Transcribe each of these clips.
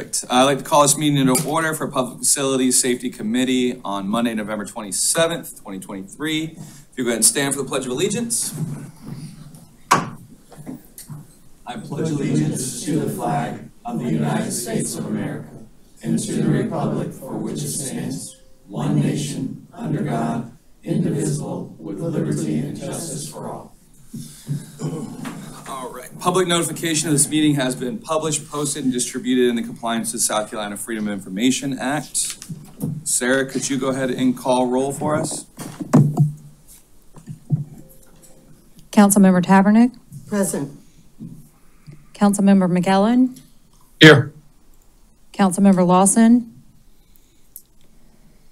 Perfect. I'd like to call this meeting into order for Public Facilities Safety Committee on Monday, November 27th, 2023. If you go ahead and stand for the Pledge of Allegiance. I pledge allegiance to the flag of the United States of America and to the republic for which it stands, one nation, under God, indivisible, with liberty and justice for all. All right. Public notification of this meeting has been published, posted, and distributed in the compliance with South Carolina Freedom of Information Act. Sarah, could you go ahead and call roll for us? Councilmember Tabernick. Present. Councilmember McKellen. Here. Councilmember Lawson.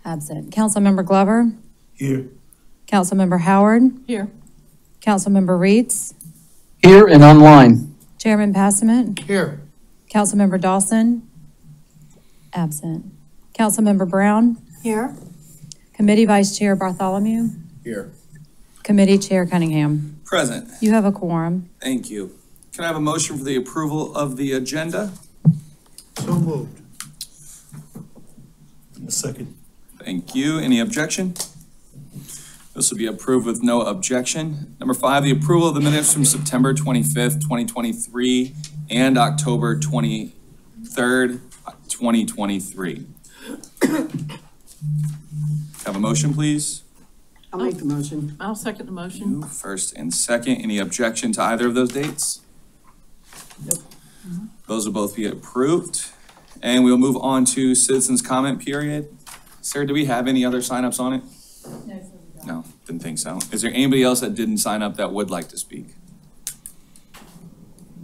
Absent. Councilmember Glover. Here. Councilmember Howard. Here. Councilmember Reeds. Here and online. Chairman Passament. Here. Councilmember Dawson. Absent. Councilmember Brown. Here. Committee Vice Chair Bartholomew. Here. Committee Chair Cunningham. Present. You have a quorum. Thank you. Can I have a motion for the approval of the agenda? So moved. A second. Thank you. Any objection? This will be approved with no objection. Number 5, the approval of the minutes from September 25th, 2023 and October 23rd, 2023. Have a motion, please? I'll make the motion. I'll second the motion. You, first and second. Any objection to either of those dates? Nope. Those will both be approved. And we'll move on to citizens comment period. Sarah, do we have any other signups on it? No, didn't think so. Is there anybody else that didn't sign up that would like to speak?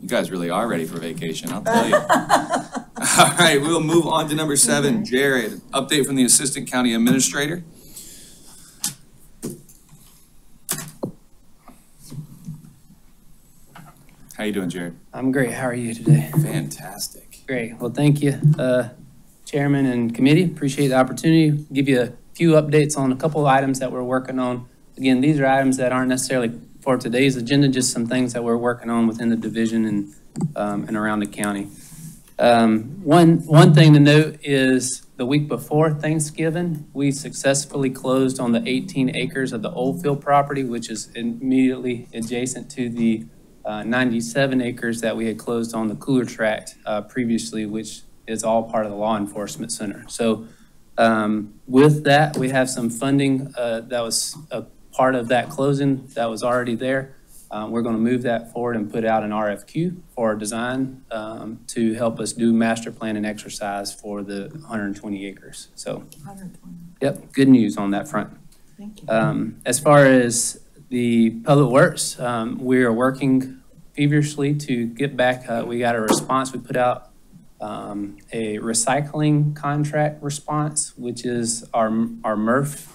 You guys really are ready for vacation, I'll tell you. All right, we'll move on to number 7. Jared, update from the Assistant County Administrator. How you doing, Jared? I'm great. How are you today? Fantastic. Great. Well, thank you, Chairman and committee. Appreciate the opportunity. Give you a few updates on a couple of items that we're working on. Again, these are items that aren't necessarily for today's agenda, just some things that we're working on within the division and around the county. One thing to note is the week before Thanksgiving, we successfully closed on the 18 acres of the Oldfield property, which is immediately adjacent to the 97 acres that we had closed on the Cooler Tract previously, which is all part of the law enforcement center. So with that, we have some funding that was a part of that closing that was already there. We're going to move that forward and put out an RFQ for design to help us do master plan and exercise for the 120 acres. So, 120. Yep, good news on that front. Thank you. As far as the Public Works, we are working feverishly to get back. We got a response. We put out a recycling contract response, which is our MRF.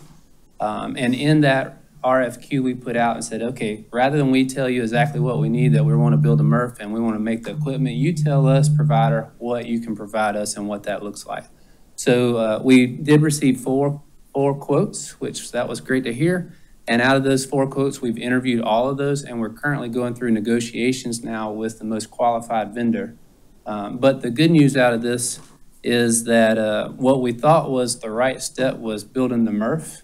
And in that RFQ, we put out and said, okay, rather than we tell you exactly what we need, that we want to build a MRF and we want to make the equipment, you tell us, provider, what you can provide us and what that looks like. So we did receive four quotes, which that was great to hear. And out of those 4 quotes, we've interviewed all of those, and we're currently going through negotiations now with the most qualified vendor. But the good news out of this is that what we thought was the right step was building the MRF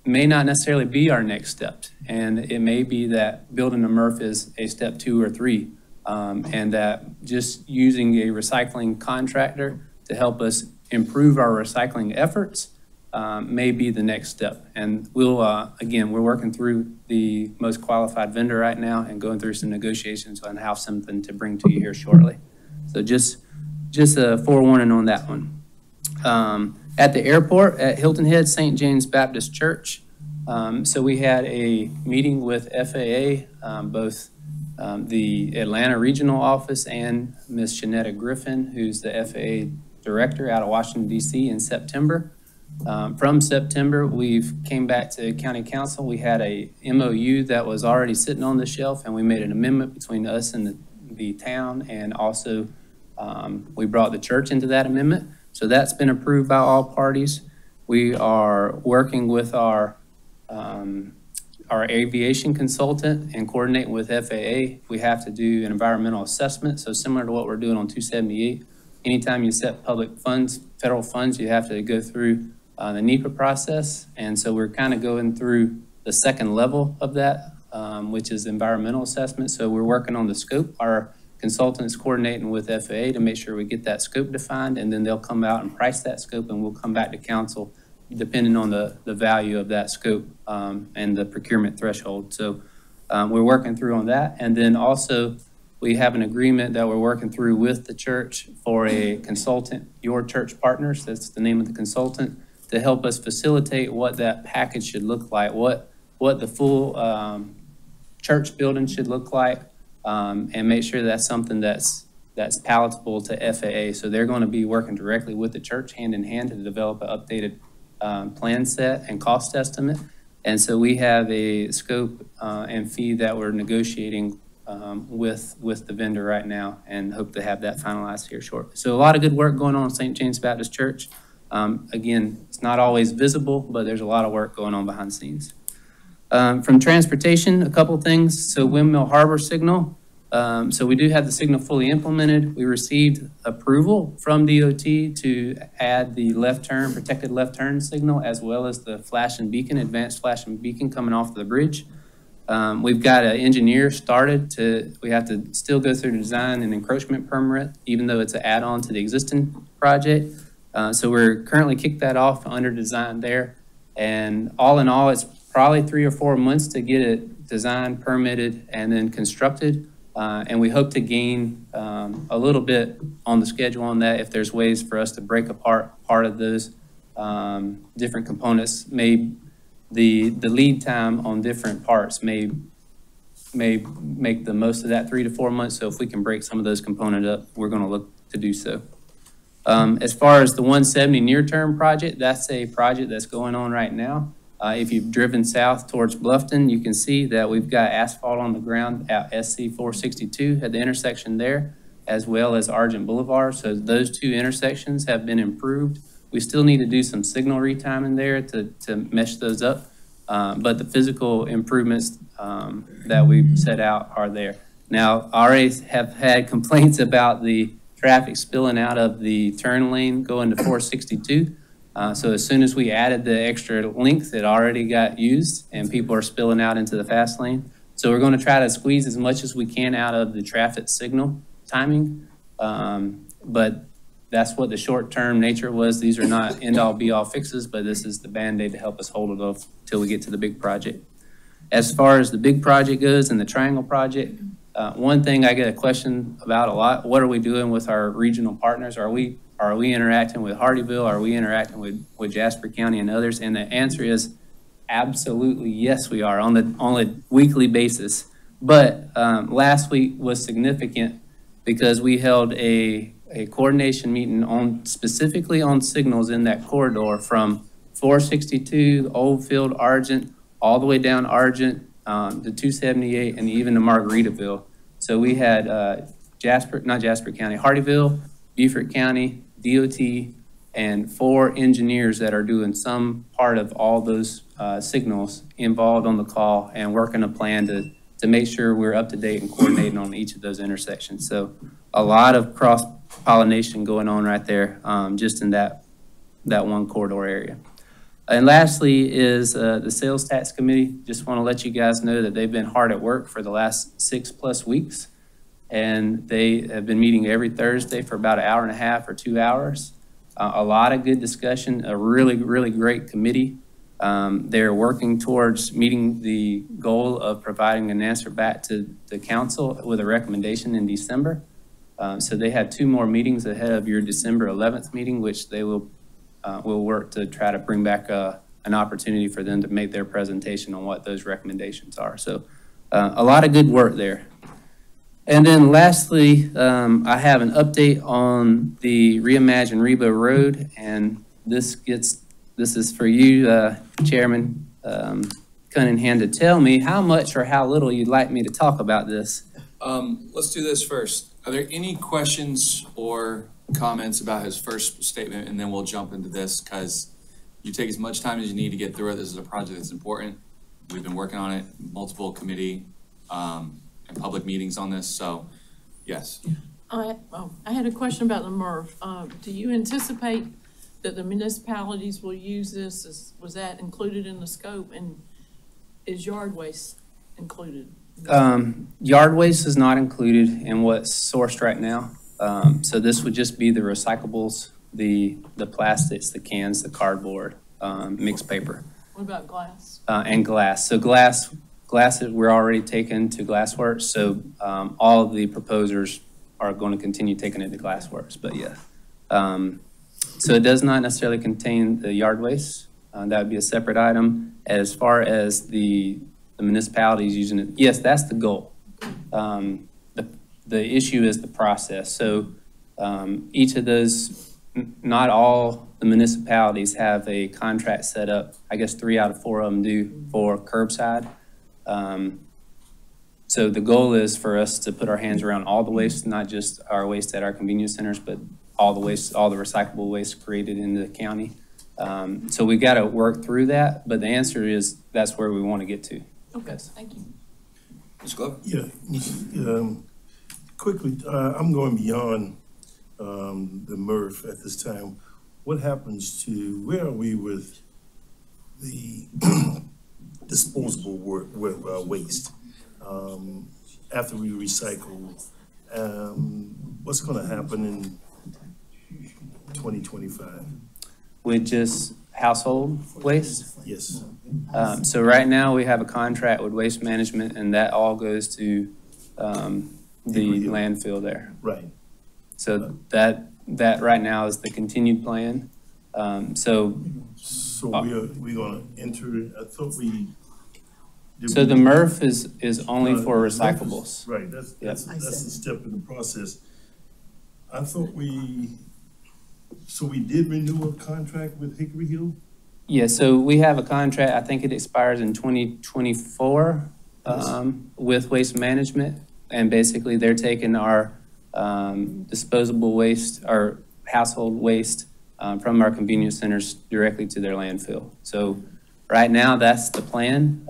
may not necessarily be our next step. And it may be that building a MRF is a step 2 or 3, and that just using a recycling contractor to help us improve our recycling efforts may be the next step. And we'll, again, we're working through the most qualified vendor right now and going through some negotiations on how something to bring to you here shortly. So just a forewarning on that one. At the airport at Hilton Head St. James Baptist Church, so we had a meeting with FAA, both the Atlanta Regional Office and Ms. Shanetta Griffin, who's the FAA Director out of Washington, D.C. in September. From September, we've came back to County Council. We had a MOU that was already sitting on the shelf, and we made an amendment between us and the town, and also we brought the church into that amendment. So that's been approved by all parties. We are working with our aviation consultant and coordinating with FAA. We have to do an environmental assessment, so similar to what we're doing on 278. anytime you set public funds, federal funds, you have to go through the NEPA process. And so we're kind of going through the second level of that, which is environmental assessment. So we're working on the scope. Our consultant is coordinating with FAA to make sure we get that scope defined, and then they'll come out and price that scope, and we'll come back to council depending on the value of that scope and the procurement threshold. So we're working through on that. And then also we have an agreement that we're working through with the church for a consultant, Your Church Partners, that's the name of the consultant, to help us facilitate what that package should look like, what the full church building should look like, and make sure that's something that's palatable to FAA. So they're going to be working directly with the church hand in hand to develop an updated plan set and cost estimate. And so we have a scope and fee that we're negotiating with the vendor right now, and hope to have that finalized here shortly. So a lot of good work going on at St. James Baptist Church. Again, it's not always visible, but there's a lot of work going on behind the scenes. From transportation, a couple things. So Windmill Harbor signal. So we do have the signal fully implemented. We received approval from DOT to add the left turn, protected left turn signal, as well as the flash and beacon, advanced flash and beacon coming off the bridge. We've got an engineer started we have to still go through the design and encroachment permit, even though it's an add-on to the existing project. So we're currently kicked that off under design there. And all in all, it's probably 3 or 4 months to get it designed, permitted, and then constructed. And we hope to gain a little bit on the schedule on that if there's ways for us to break apart part of those different components. The lead time on different parts may make the most of that 3 to 4 months. So if we can break some of those components up, we're going to look to do so. As far as the 170 near-term project, that's a project that's going on right now. If you've driven south towards Bluffton, you can see that we've got asphalt on the ground at SC 462 at the intersection there, as well as Argent Boulevard. So those two intersections have been improved. We still need to do some signal retiming there to mesh those up. But the physical improvements that we've set out are there. Now, I already have had complaints about the traffic spilling out of the turn lane going to 462. So as soon as we added the extra length, it already got used and people are spilling out into the fast lane. So we're going to try to squeeze as much as we can out of the traffic signal timing. But that's what the short-term nature was. These are not end-all be-all fixes, but this is the Band-Aid to help us hold it off till we get to the big project. As far as the big project goes and the Triangle project, one thing I get a question about a lot, what are we doing with our regional partners? Are we interacting with Hardeeville? Are we interacting with Jasper County and others? And the answer is absolutely yes, we are on a weekly basis. But last week was significant because we held a coordination meeting specifically on signals in that corridor from 462, Oldfield, Argent, all the way down Argent to 278 and even to Margaritaville. So we had not Jasper County, Hardeeville, Beaufort County, DOT, and 4 engineers that are doing some part of all those signals involved on the call and working a plan to make sure we're up to date and coordinating on each of those intersections. So a lot of cross-pollination going on right there just in that one corridor area. And lastly is the sales tax committee. Just want to let you guys know that they've been hard at work for the last 6+ weeks. And they have been meeting every Thursday for about 1.5 hours or 2 hours. A lot of good discussion, a really, really great committee. They're working towards meeting the goal of providing an answer back to the council with a recommendation in December. So they have 2 more meetings ahead of your December 11th meeting, which they will work to try to bring back an opportunity for them to make their presentation on what those recommendations are. So a lot of good work there. And then lastly, I have an update on the Reimagine Reba Road, and this is for you, Chairman Cunningham, to tell me how much or how little you'd like me to talk about this. Let's do this first. Are there any questions or comments about his first statement, and then we'll jump into this, because you take as much time as you need to get through it. This is a project that's important. We've been working on it, multiple committee and public meetings on this, so yes. I had a question about the MRF. Do you anticipate that the municipalities will use this? Was that included in the scope, and is yard waste included? Yard waste is not included in what's sourced right now. So this would just be the recyclables, the plastics, the cans, the cardboard, mixed paper, What about glass? and glass. So glasses, we're already taken to Glassworks, so all of the proposers are going to continue taking it to Glassworks, but yeah. So it does not necessarily contain the yard waste. That would be a separate item. As far as the municipalities using it, yes, that's the goal. The issue is the process. So each of those, not all the municipalities have a contract set up. I guess 3 out of 4 of them do for curbside. So the goal is for us to put our hands around all the waste, not just our waste at our convenience centers, but all the waste, all the recyclable waste created in the county. So we got to work through that, but the answer is that's where we want to get to. Okay, thank you. Mr. Glover? Yeah, quickly, I'm going beyond the MRF at this time. What happens to, where are we with the disposable waste? After we recycle, what's gonna happen in 2025? With just household waste. Yes, So right now, we have a contract with Waste Management, and that all goes to the landfill there. right. So that right now is the continued plan. So We gonna enter, I thought we. did the we- MRF is only for recyclables. Right, that's the step in the process. I thought so we did renew a contract with Hickory Hill? Yeah, so we have a contract, I think it expires in 2024 with Waste Management. And basically, they're taking our disposable waste, our household waste from our convenience centers directly to their landfill. So right now, that's the plan.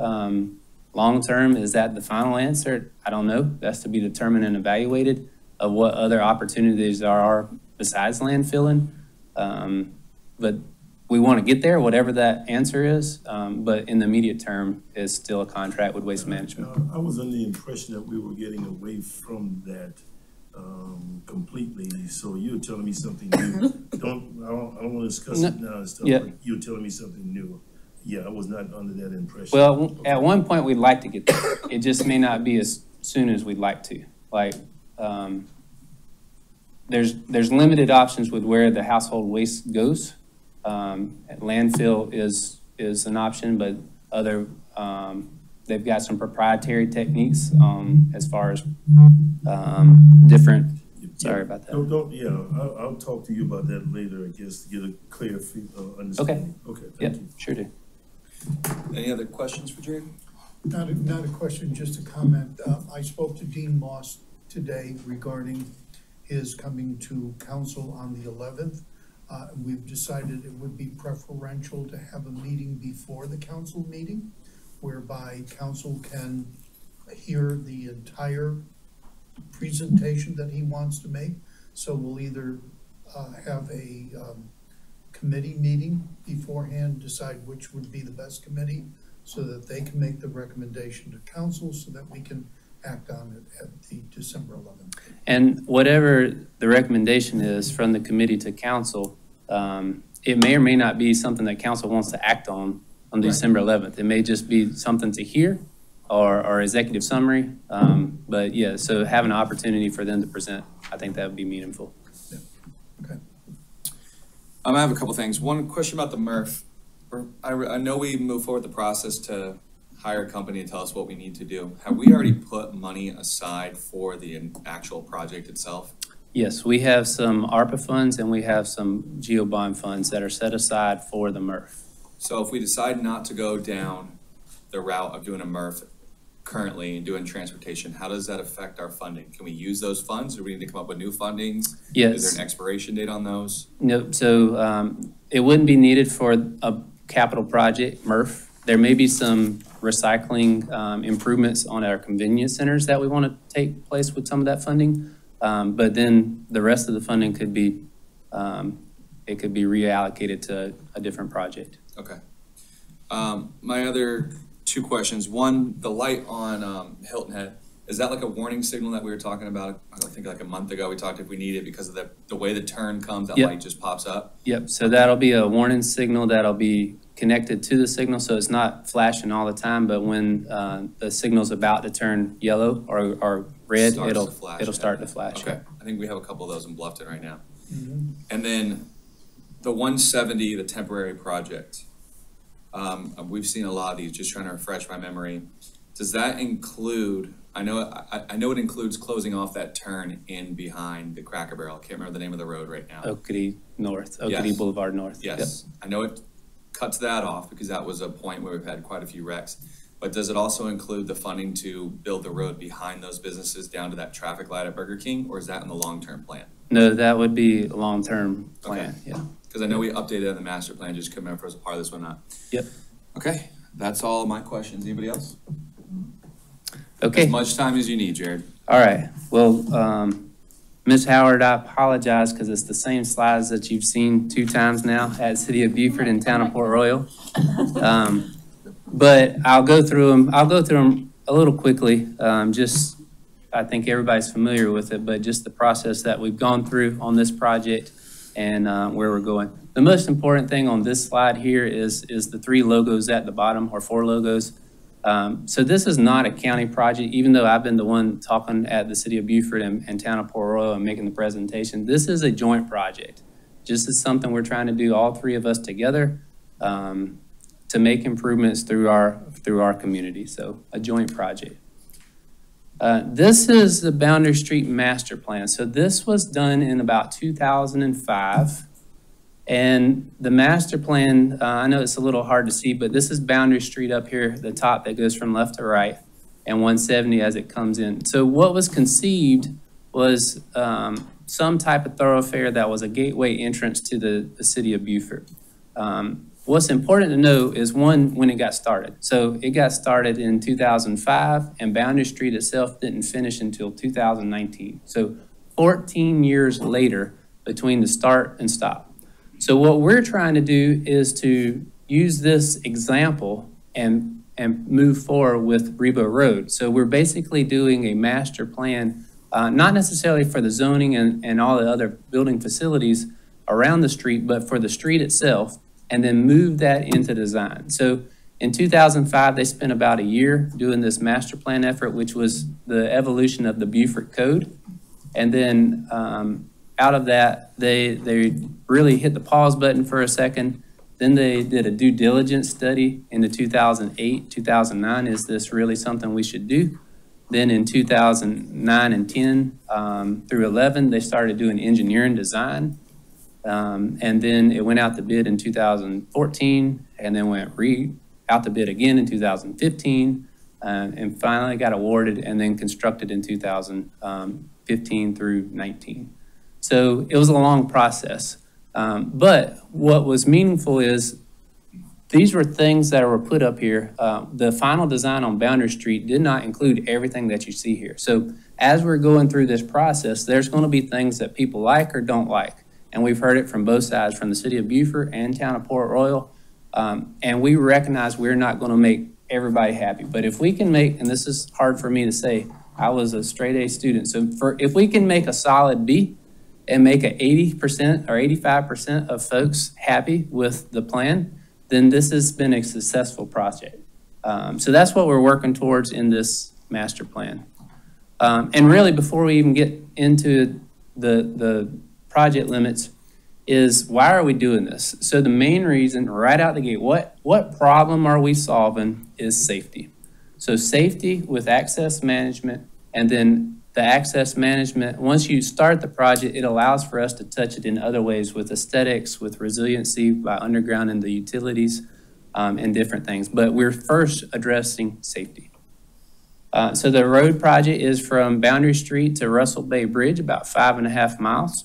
Long-term, is that the final answer? I don't know. That's to be determined and evaluated of what other opportunities there are besides landfilling. But we want to get there, whatever that answer is. But in the immediate term, is still a contract with Waste Management. I was under the impression that we were getting away from that completely, so you're telling me something new. I don't want to discuss it now and stuff, Yeah. but you're telling me something new. Yeah, I was not under that impression. Well, at one point, we'd like to get there. It just may not be as soon as we'd like to. Like, there's limited options with where the household waste goes. Landfill is an option, but other, they've got some proprietary techniques, as far as, different, sorry about that. I'll talk to you about that later, I guess, to get a clear understanding. Okay, Yep, thank you. sure do. Any other questions for Jerry? Not a question, just a comment. I spoke to Dean Moss today regarding his coming to council on the 11th. We've decided it would be preferential to have a meeting before the council meeting, whereby council can hear the entire presentation that he wants to make. So we'll either have a committee meeting beforehand, decide which would be the best committee, so that they can make the recommendation to council, so that we can act on it at the December 11th. And whatever the recommendation is from the committee to council, it may or may not be something that council wants to act on December 11th. It may just be something to hear or executive summary. But yeah, so having an opportunity for them to present, I think that would be meaningful. Okay. I have a couple things. One question about the MRF. I know we moved forward the process to hire a company to tell us what we need to do. Have we already put money aside for the actual project itself? Yes, we have some ARPA funds and we have some GEO bond funds that are set aside for the MRF. So if we decide not to go down the route of doing a MRF currently and doing transportation, how does that affect our funding? Can we use those funds, or do we need to come up with new fundings? Yes. Is there an expiration date on those? No, so it wouldn't be needed for a capital project, MRF. There may be some recycling improvements on our convenience centers that we want to take place with some of that funding. But then the rest of the funding could be, it could be reallocated to a different project. Okay. My other two questions. One, the light on Hilton Head, is that like a warning signal that we were talking about? I think like a month ago, we talked if we need it because of the way the turn comes, that Yep. light just pops up? Yep, so that'll be a warning signal that'll be connected to the signal, so it's not flashing all the time, but when the signal's about to turn yellow or red, Starts it'll to flash, it'll yeah. start to flash. Okay, I think we have a couple of those in Bluffton right now. Mhm. And then the 170, the temporary project. We've seen a lot of these, just trying to refresh my memory. Does that include, I know it includes closing off that turn in behind the Cracker Barrel. I can't remember the name of the road right now. Oakity North, Oakity Yes. Boulevard North. Yep. Yes, I know it cuts that off because that was a point where we've had quite a few wrecks. But does it also include the funding to build the road behind those businesses down to that traffic light at Burger King, or is that in the long-term plan? No, that would be a long-term plan, yeah. Because I know we updated on the master plan, just couldn't remember if it was a part of this one or not. Yep. Okay, that's all my questions. Anybody else? Okay. As much time as you need, Jared. All right, well, Ms. Howard, I apologize because it's the same slides that you've seen 2 times now at City of Beaufort and Town of Port Royal. But I'll go through them a little quickly. I think everybody's familiar with it, but just the process that we've gone through on this project and where we're going. The most important thing on this slide here is the 3 logos at the bottom, or 4 logos. So this is not a county project, even though I've been the one talking at the City of Beaufort and Town of Port Royal and making the presentation. This is a joint project. Just as something we're trying to do, all 3 of us together, to make improvements through our community. So a joint project. This is the Boundary Street Master Plan. So this was done in about 2005. And the master plan, I know it's a little hard to see, but this is Boundary Street up here, the top that goes from left to right, and 170 as it comes in. So what was conceived was some type of thoroughfare that was a gateway entrance to the city of Beaufort. What's important to know is, one, when it got started. So it got started in 2005, and Boundary Street itself didn't finish until 2019. So 14 years later between the start and stop. So what we're trying to do is to use this example and move forward with Rebo Road. So we're basically doing a master plan, not necessarily for the zoning and all the other building facilities around the street, but for the street itself, and then move that into design. So in 2005, they spent about a year doing this master plan effort, which was the evolution of the Beaufort Code. And then out of that, they really hit the pause button for a second. Then they did a due diligence study into 2008, 2009. Is this really something we should do? Then in 2009 and 10 through 11, they started doing engineering design. And then it went out to bid in 2014, and then went out to bid again in 2015, and finally got awarded and then constructed in 2015 through 19. So it was a long process. But what was meaningful is these were things that were put up here. The final design on Boundary Street did not include everything that you see here. So as we're going through this process, there's going to be things that people like or don't like. And we've heard it from both sides, from the City of Beaufort and Town of Port Royal. And we recognize we're not going to make everybody happy. But if we can make, and this is hard for me to say, I was a straight A student. So if we can make a solid B and make a 80% or 85% of folks happy with the plan, then this has been a successful project. So that's what we're working towards in this master plan. And really, before we even get into the project limits, is why are we doing this? So the main reason right out the gate, what problem are we solving is safety. So safety with access management, and then the access management, once you start the project, it allows for us to touch it in other ways with aesthetics, with resiliency by undergrounding the utilities, and different things. But we're first addressing safety. So the road project is from Boundary Street to Russell Bay Bridge, about 5.5 miles.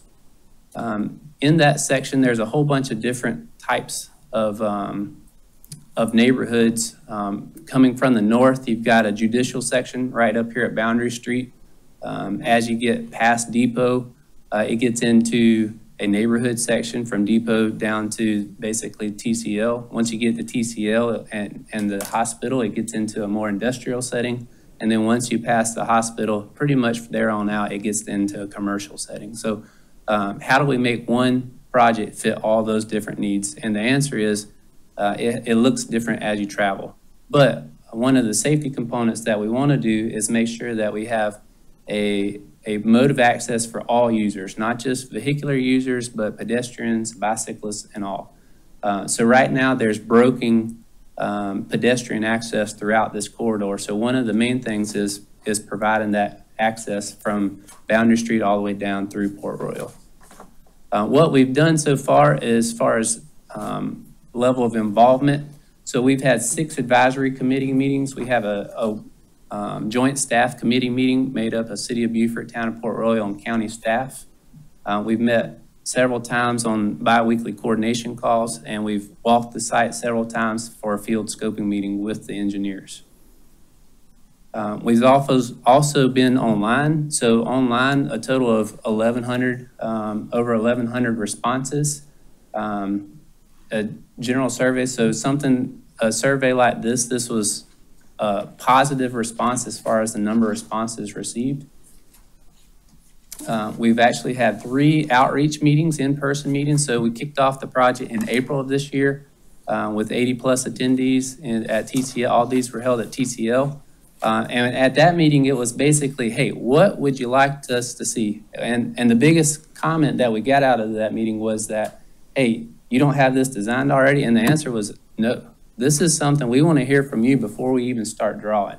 In that section, there's a whole bunch of different types of neighborhoods. Coming from the north, you've got a judicial section right up here at Boundary Street. As you get past Depot, it gets into a neighborhood section from Depot down to basically TCL. Once you get to TCL and the hospital, it gets into a more industrial setting. And then once you pass the hospital, pretty much from there on out, it gets into a commercial setting. So how do we make one project fit all those different needs? And the answer is it looks different as you travel. But one of the safety components that we want to do is make sure that we have a mode of access for all users, not just vehicular users, but pedestrians, bicyclists, and all. So right now there's broken pedestrian access throughout this corridor. So one of the main things is providing that access from Boundary Street all the way down through Port Royal. What we've done so far as level of involvement, so we've had 6 advisory committee meetings. We have a joint staff committee meeting made up of City of Beaufort, Town of Port Royal, and county staff. We've met several times on bi-weekly coordination calls, and we've walked the site several times for a field scoping meeting with the engineers. We've also been online. So online, a total of 1,100, over 1,100 responses. A general survey, so a survey like this was a positive response as far as the number of responses received. We've actually had 3 outreach meetings, in-person meetings. So we kicked off the project in April of this year with 80+ attendees at TCL. All these were held at TCL. And at that meeting, it was basically, hey, what would you like us to see? And the biggest comment that we got out of that meeting was that, hey, you don't have this designed already? And the answer was, no, this is something we want to hear from you before we even start drawing.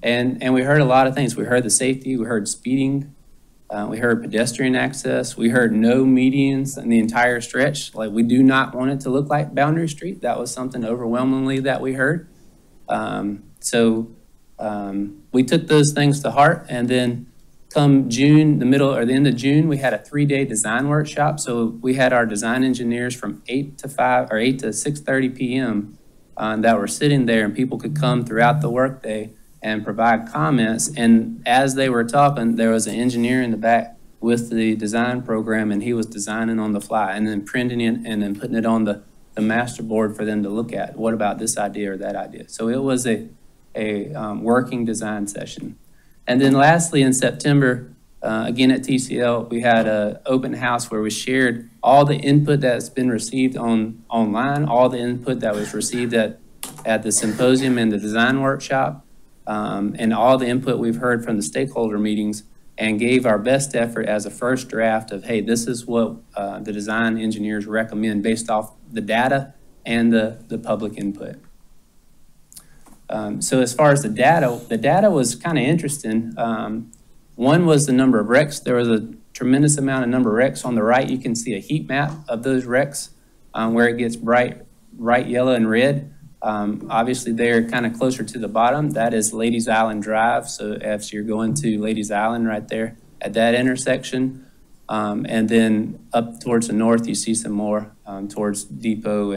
And we heard a lot of things. We heard the safety, we heard speeding, we heard pedestrian access, we heard no medians in the entire stretch. Like, we do not want it to look like Boundary Street. That was something overwhelmingly that we heard. We took those things to heart, and then come June, the middle or the end of June, we had a 3-day design workshop. So we had our design engineers from 8 to 6:30 p.m. That were sitting there, and people could come throughout the workday and provide comments. And as they were talking, there was an engineer in the back with the design program, and he was designing on the fly and then printing it and then putting it on the master board for them to look at. What about this idea or that idea? So it was a working design session. And then lastly, in September, again at TCL, we had an open house where we shared all the input that's been received online, all the input that was received at the symposium and the design workshop, and all the input we've heard from the stakeholder meetings, and gave our best effort as a first draft of, hey, this is what the design engineers recommend based off the data and the public input. So as far as the data was kind of interesting. One was the number of wrecks. There was a tremendous amount of number of wrecks. On the right, you can see a heat map of those wrecks where it gets bright yellow and red. Obviously, they're kind of closer to the bottom. That is Ladies Island Drive. So if you're going to Ladies Island right there at that intersection. And then up towards the north, you see some more towards Depot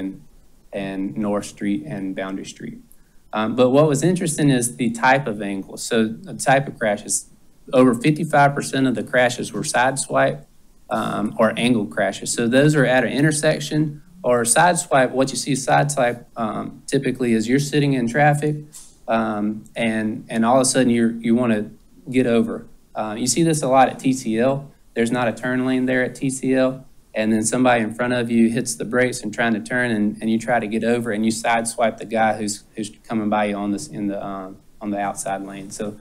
and North Street and Boundary Street. But what was interesting is the type of angle. So the type of crashes, over 55% of the crashes were sideswipe or angle crashes. So those are at an intersection or sideswipe. What you see sideswipe typically is you're sitting in traffic and all of a sudden you want to get over. You see this a lot at TCL. There's not a turn lane there at TCL. And then somebody in front of you hits the brakes and trying to turn, and you try to get over, and you sideswipe the guy who's coming by you on the outside lane. So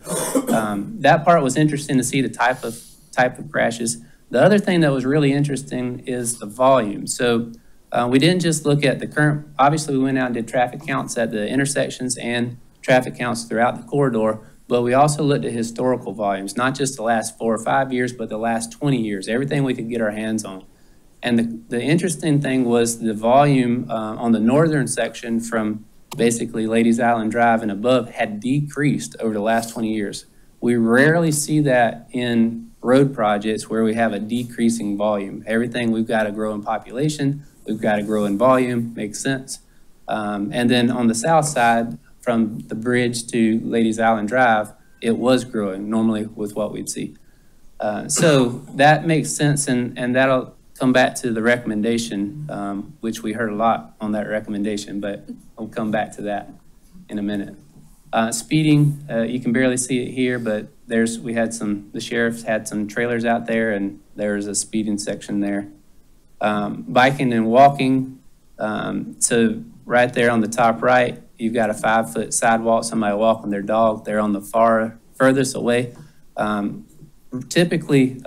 that part was interesting to see the type of crashes. The other thing that was really interesting is the volume. So we didn't just look at the current. Obviously, we went out and did traffic counts at the intersections and traffic counts throughout the corridor. But we also looked at historical volumes, not just the last 4 or 5 years, but the last 20 years. Everything we could get our hands on. And the interesting thing was the volume on the northern section from basically Ladies Island Drive and above had decreased over the last 20 years. We rarely see that in road projects where we have a decreasing volume. Everything, we've got to grow in population, we've got to grow in volume, makes sense. And then on the south side, from the bridge to Ladies Island Drive, it was growing normally with what we'd see. So that makes sense, and that'll come back to the recommendation, which we heard a lot on that recommendation, but I'll come back to that in a minute. Speeding, you can barely see it here, but the sheriff had some trailers out there, and there's a speeding section there. Biking and walking, so right there on the top right, you've got a 5-foot sidewalk, somebody walking their dog. They're on the furthest away. Typically,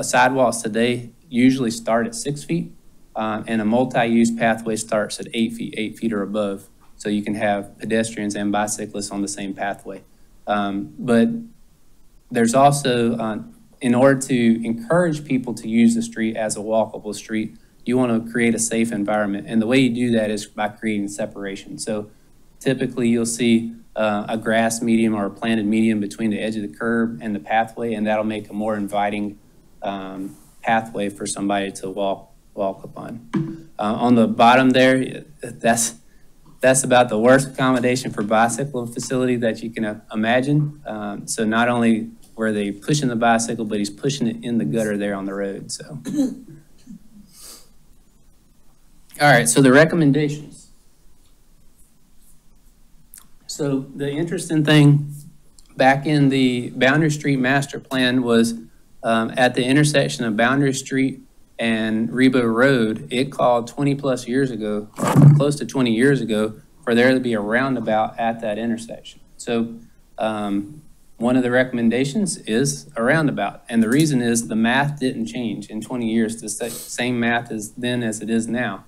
sidewalks today usually start at 6 feet, and a multi-use pathway starts at 8 feet or above. So you can have pedestrians and bicyclists on the same pathway. But there's also, in order to encourage people to use the street as a walkable street, you want to create a safe environment. And the way you do that is by creating separation. So typically you'll see a grass median or a planted median between the edge of the curb and the pathway, and that'll make a more inviting pathway for somebody to walk upon. On the bottom there, that's about the worst accommodation for bicycle facility that you can imagine. So not only were they pushing the bicycle, but he's pushing it in the gutter there on the road, so. All right, so the recommendations. So the interesting thing back in the Boundary Street Master Plan was at the intersection of Boundary Street and Rebo Road, it called 20 plus years ago, close to 20 years ago, for there to be a roundabout at that intersection. So one of the recommendations is a roundabout. And the reason is the math didn't change in 20 years. The same math is then as it is now.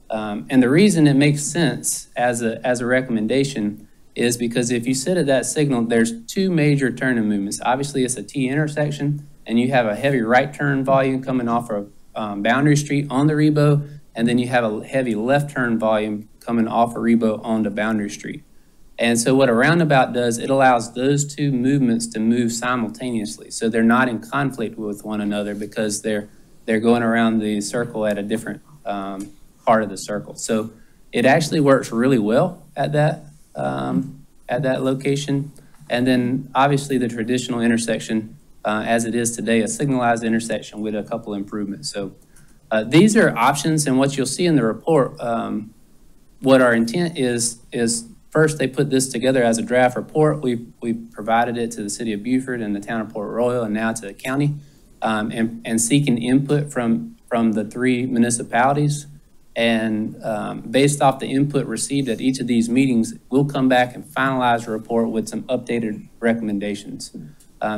And the reason it makes sense as a recommendation is because if you sit at that signal, there's two major turning movements. Obviously, it's a T intersection, and you have a heavy right turn volume coming off of Boundary Street on the Rebo, and then you have a heavy left turn volume coming off of Rebo onto Boundary Street. And so what a roundabout does, it allows those two movements to move simultaneously. So they're not in conflict with one another because they're going around the circle at a different part of the circle. So it actually works really well at that location. And then obviously the traditional intersection, as it is today, a signalized intersection with a couple improvements. So these are options, and what you'll see in the report, what our intent is first they put this together as a draft report. We provided it to the city of Beaufort and the town of Port Royal and now to the county, and seeking input from the three municipalities. And based off the input received at each of these meetings, we'll come back and finalize a report with some updated recommendations.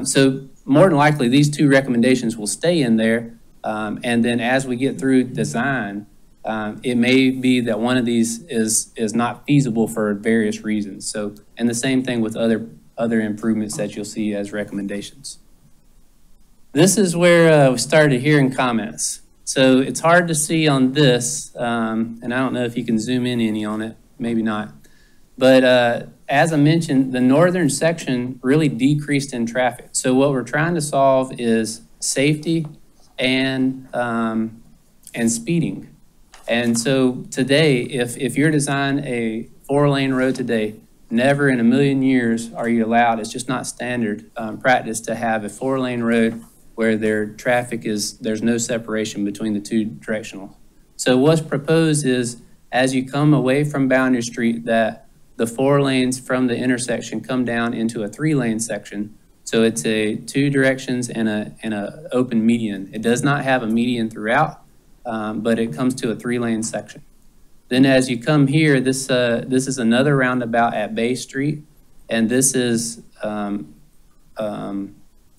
So more than likely, these two recommendations will stay in there. And then as we get through design, it may be that one of these is not feasible for various reasons. So, and the same thing with other improvements that you'll see as recommendations. This is where we started hearing comments. So it's hard to see on this, and I don't know if you can zoom in any on it, maybe not. But as I mentioned, the northern section really decreased in traffic. So what we're trying to solve is safety and speeding. And so today, if you're designing a 4-lane road today, never in a million years are you allowed, it's just not standard practice to have a 4-lane road where there's no separation between the two directional. So what's proposed is, as you come away from Boundary Street, that the 4 lanes from the intersection come down into a 3-lane section. So it's a 2 directions and a open median. It does not have a median throughout, but it comes to a 3-lane section. Then as you come here, this is another roundabout at Bay Street, and this is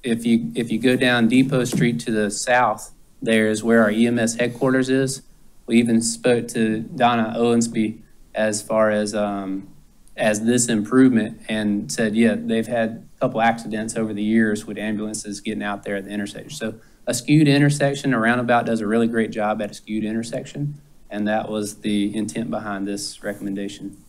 if you go down Depot Street to the south, there is where our EMS headquarters is. We even spoke to Donna Owensby as far as this improvement and said, yeah, they've had a couple accidents over the years with ambulances getting out there at the intersection. So a skewed intersection, a roundabout does a really great job at a skewed intersection, and that was the intent behind this recommendation.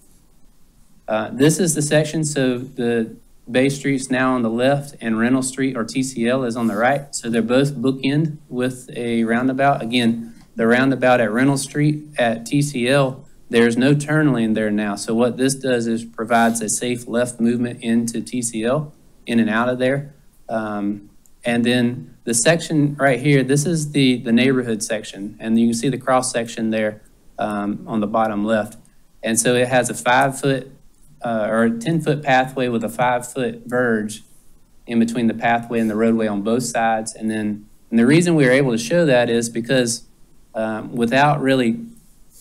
This is the section, so the Bay Street's now on the left and Reynolds Street, or TCL, is on the right. So they're both bookend with a roundabout. Again, the roundabout at Reynolds Street at TCL, there's no turn lane there now. So what this does is provides a safe left movement into TCL. in and out of there. And then the section right here, this is the neighborhood section, and you can see the cross section there on the bottom left. And so it has a 5-foot or a 10-foot pathway with a 5-foot verge in between the pathway and the roadway on both sides. And the reason we were able to show that is because without really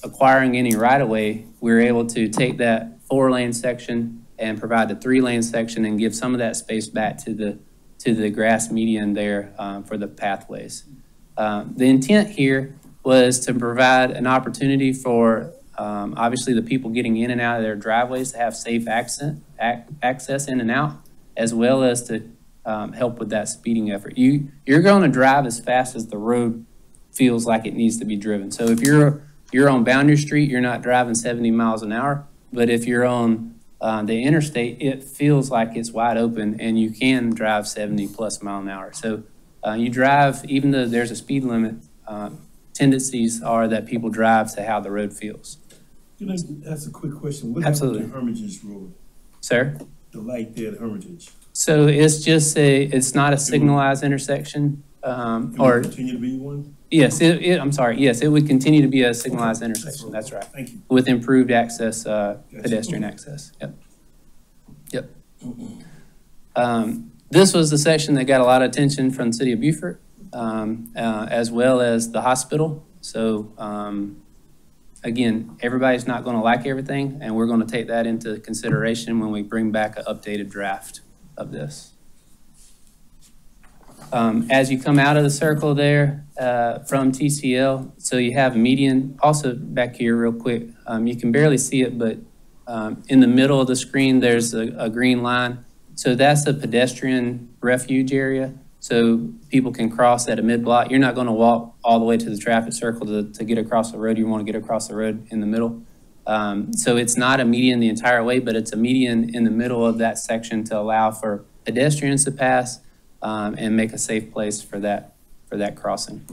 acquiring any right-of-way, we were able to take that 4-lane section and provide the 3-lane section and give some of that space back to the grass median there for the pathways. The intent here was to provide an opportunity for obviously the people getting in and out of their driveways to have safe access in and out, as well as to help with that speeding effort. You're going to drive as fast as the road feels like it needs to be driven. So if you're on Boundary Street, you're not driving 70 miles an hour, but if you're on the interstate, it feels like it's wide open and you can drive 70 plus mile an hour. So you drive, even though there's a speed limit, tendencies are that people drive to how the road feels. Can I ask a quick question? What Absolutely. happened to Hermitage Road? Sir? The light there at Hermitage? So it's just it's not a signalized intersection, Can or, it continue to be one? yes, I'm sorry, yes, it would continue to be a signalized intersection, that's right, Thank you. with improved access, pedestrian access, yep. Yep. This was the section that got a lot of attention from the city of Beaufort, as well as the hospital. So, again, everybody's not going to like everything, and we're going to take that into consideration when we bring back an updated draft of this. As you come out of the circle there from TCL, so you have median, also back here real quick, you can barely see it, but in the middle of the screen, there's a green line. So that's a pedestrian refuge area. So people can cross at a mid-block. You're not going to walk all the way to the traffic circle to get across the road. You want to get across the road in the middle. So it's not a median the entire way, but it's a median in the middle of that section to allow for pedestrians to pass and make a safe place for that crossing.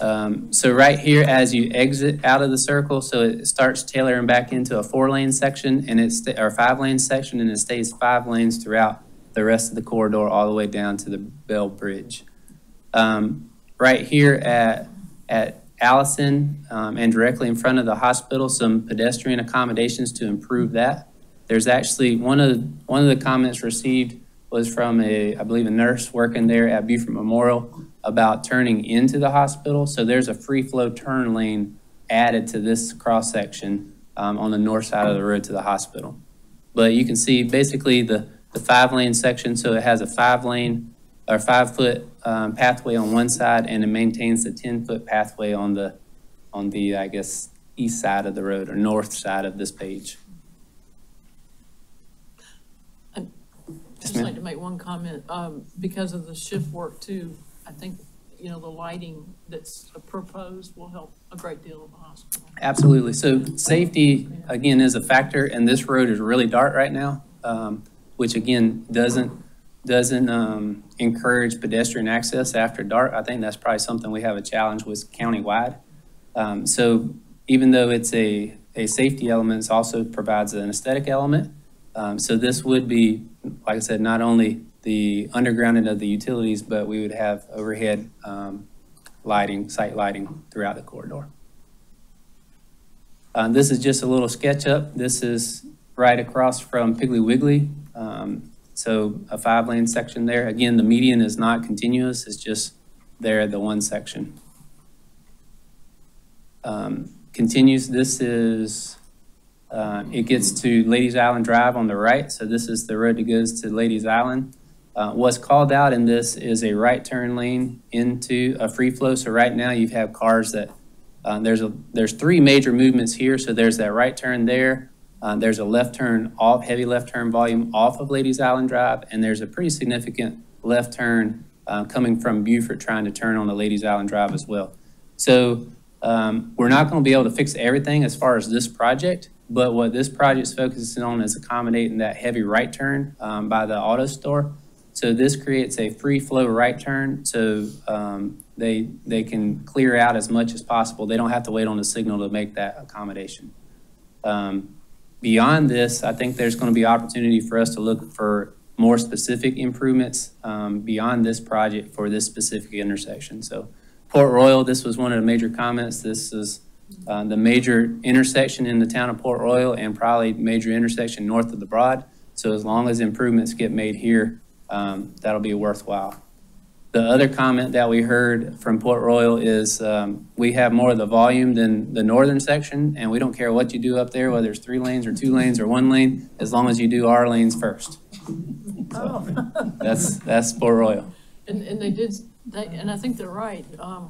So right here, as you exit out of the circle, so it starts tailoring back into a 4-lane section and or 5-lane section, and it stays 5 lanes throughout the rest of the corridor all the way down to the Bell Bridge. Right here at Allison and directly in front of the hospital, some pedestrian accommodations to improve that. There's actually one of the comments received was from I believe a nurse working there at Beaufort Memorial about turning into the hospital. So there's a free flow turn lane added to this cross section on the north side of the road to the hospital. But you can see basically the 5-lane section, so it has a 5-lane or 5-foot pathway on one side, and it maintains the 10-foot pathway on the I guess east side of the road or north side of this page. I'd just like to make one comment, because of the shift work too, I think, the lighting that's proposed will help a great deal of the hospital. Absolutely. So safety, again, is a factor, and this road is really dark right now, which again, doesn't encourage pedestrian access after dark. I think that's probably something we have a challenge with countywide. So even though it's a safety element, it also provides an aesthetic element. So this would be, like I said, not only the undergrounding of the utilities, but we would have overhead lighting, site lighting throughout the corridor. This is just a little sketch up. This is right across from Piggly Wiggly. So a 5-lane section there. Again, the median is not continuous. It's just there, the one section. Continues, this is, it gets to Ladies Island Drive on the right. So this is the road that goes to Ladies Island. What's called out in this is a right turn lane into a free flow. So right now you have cars that, there's 3 major movements here. So there's that right turn there. There's a left turn off, heavy left turn volume off of Ladies Island Drive. And there's a pretty significant left turn coming from Beaufort trying to turn on the Ladies Island Drive as well. So we're not going to be able to fix everything as far as this project, but what this project is focusing on is accommodating that heavy right turn by the auto store. So this creates a free flow right turn, so they can clear out as much as possible. They don't have to wait on the signal to make that accommodation. Beyond this, I think there's going to be opportunity for us to look for more specific improvements beyond this project for this specific intersection. So Port Royal, this was one of the major comments. This is the major intersection in the town of Port Royal and probably major intersection north of the Broad. So as long as improvements get made here, that'll be worthwhile. The other comment that we heard from Port Royal is we have more of the volume than the northern section, and we don't care what you do up there, whether it's 3 lanes or 2 lanes or 1 lane, as long as you do our lanes first. So that's Port Royal. And and I think they're right.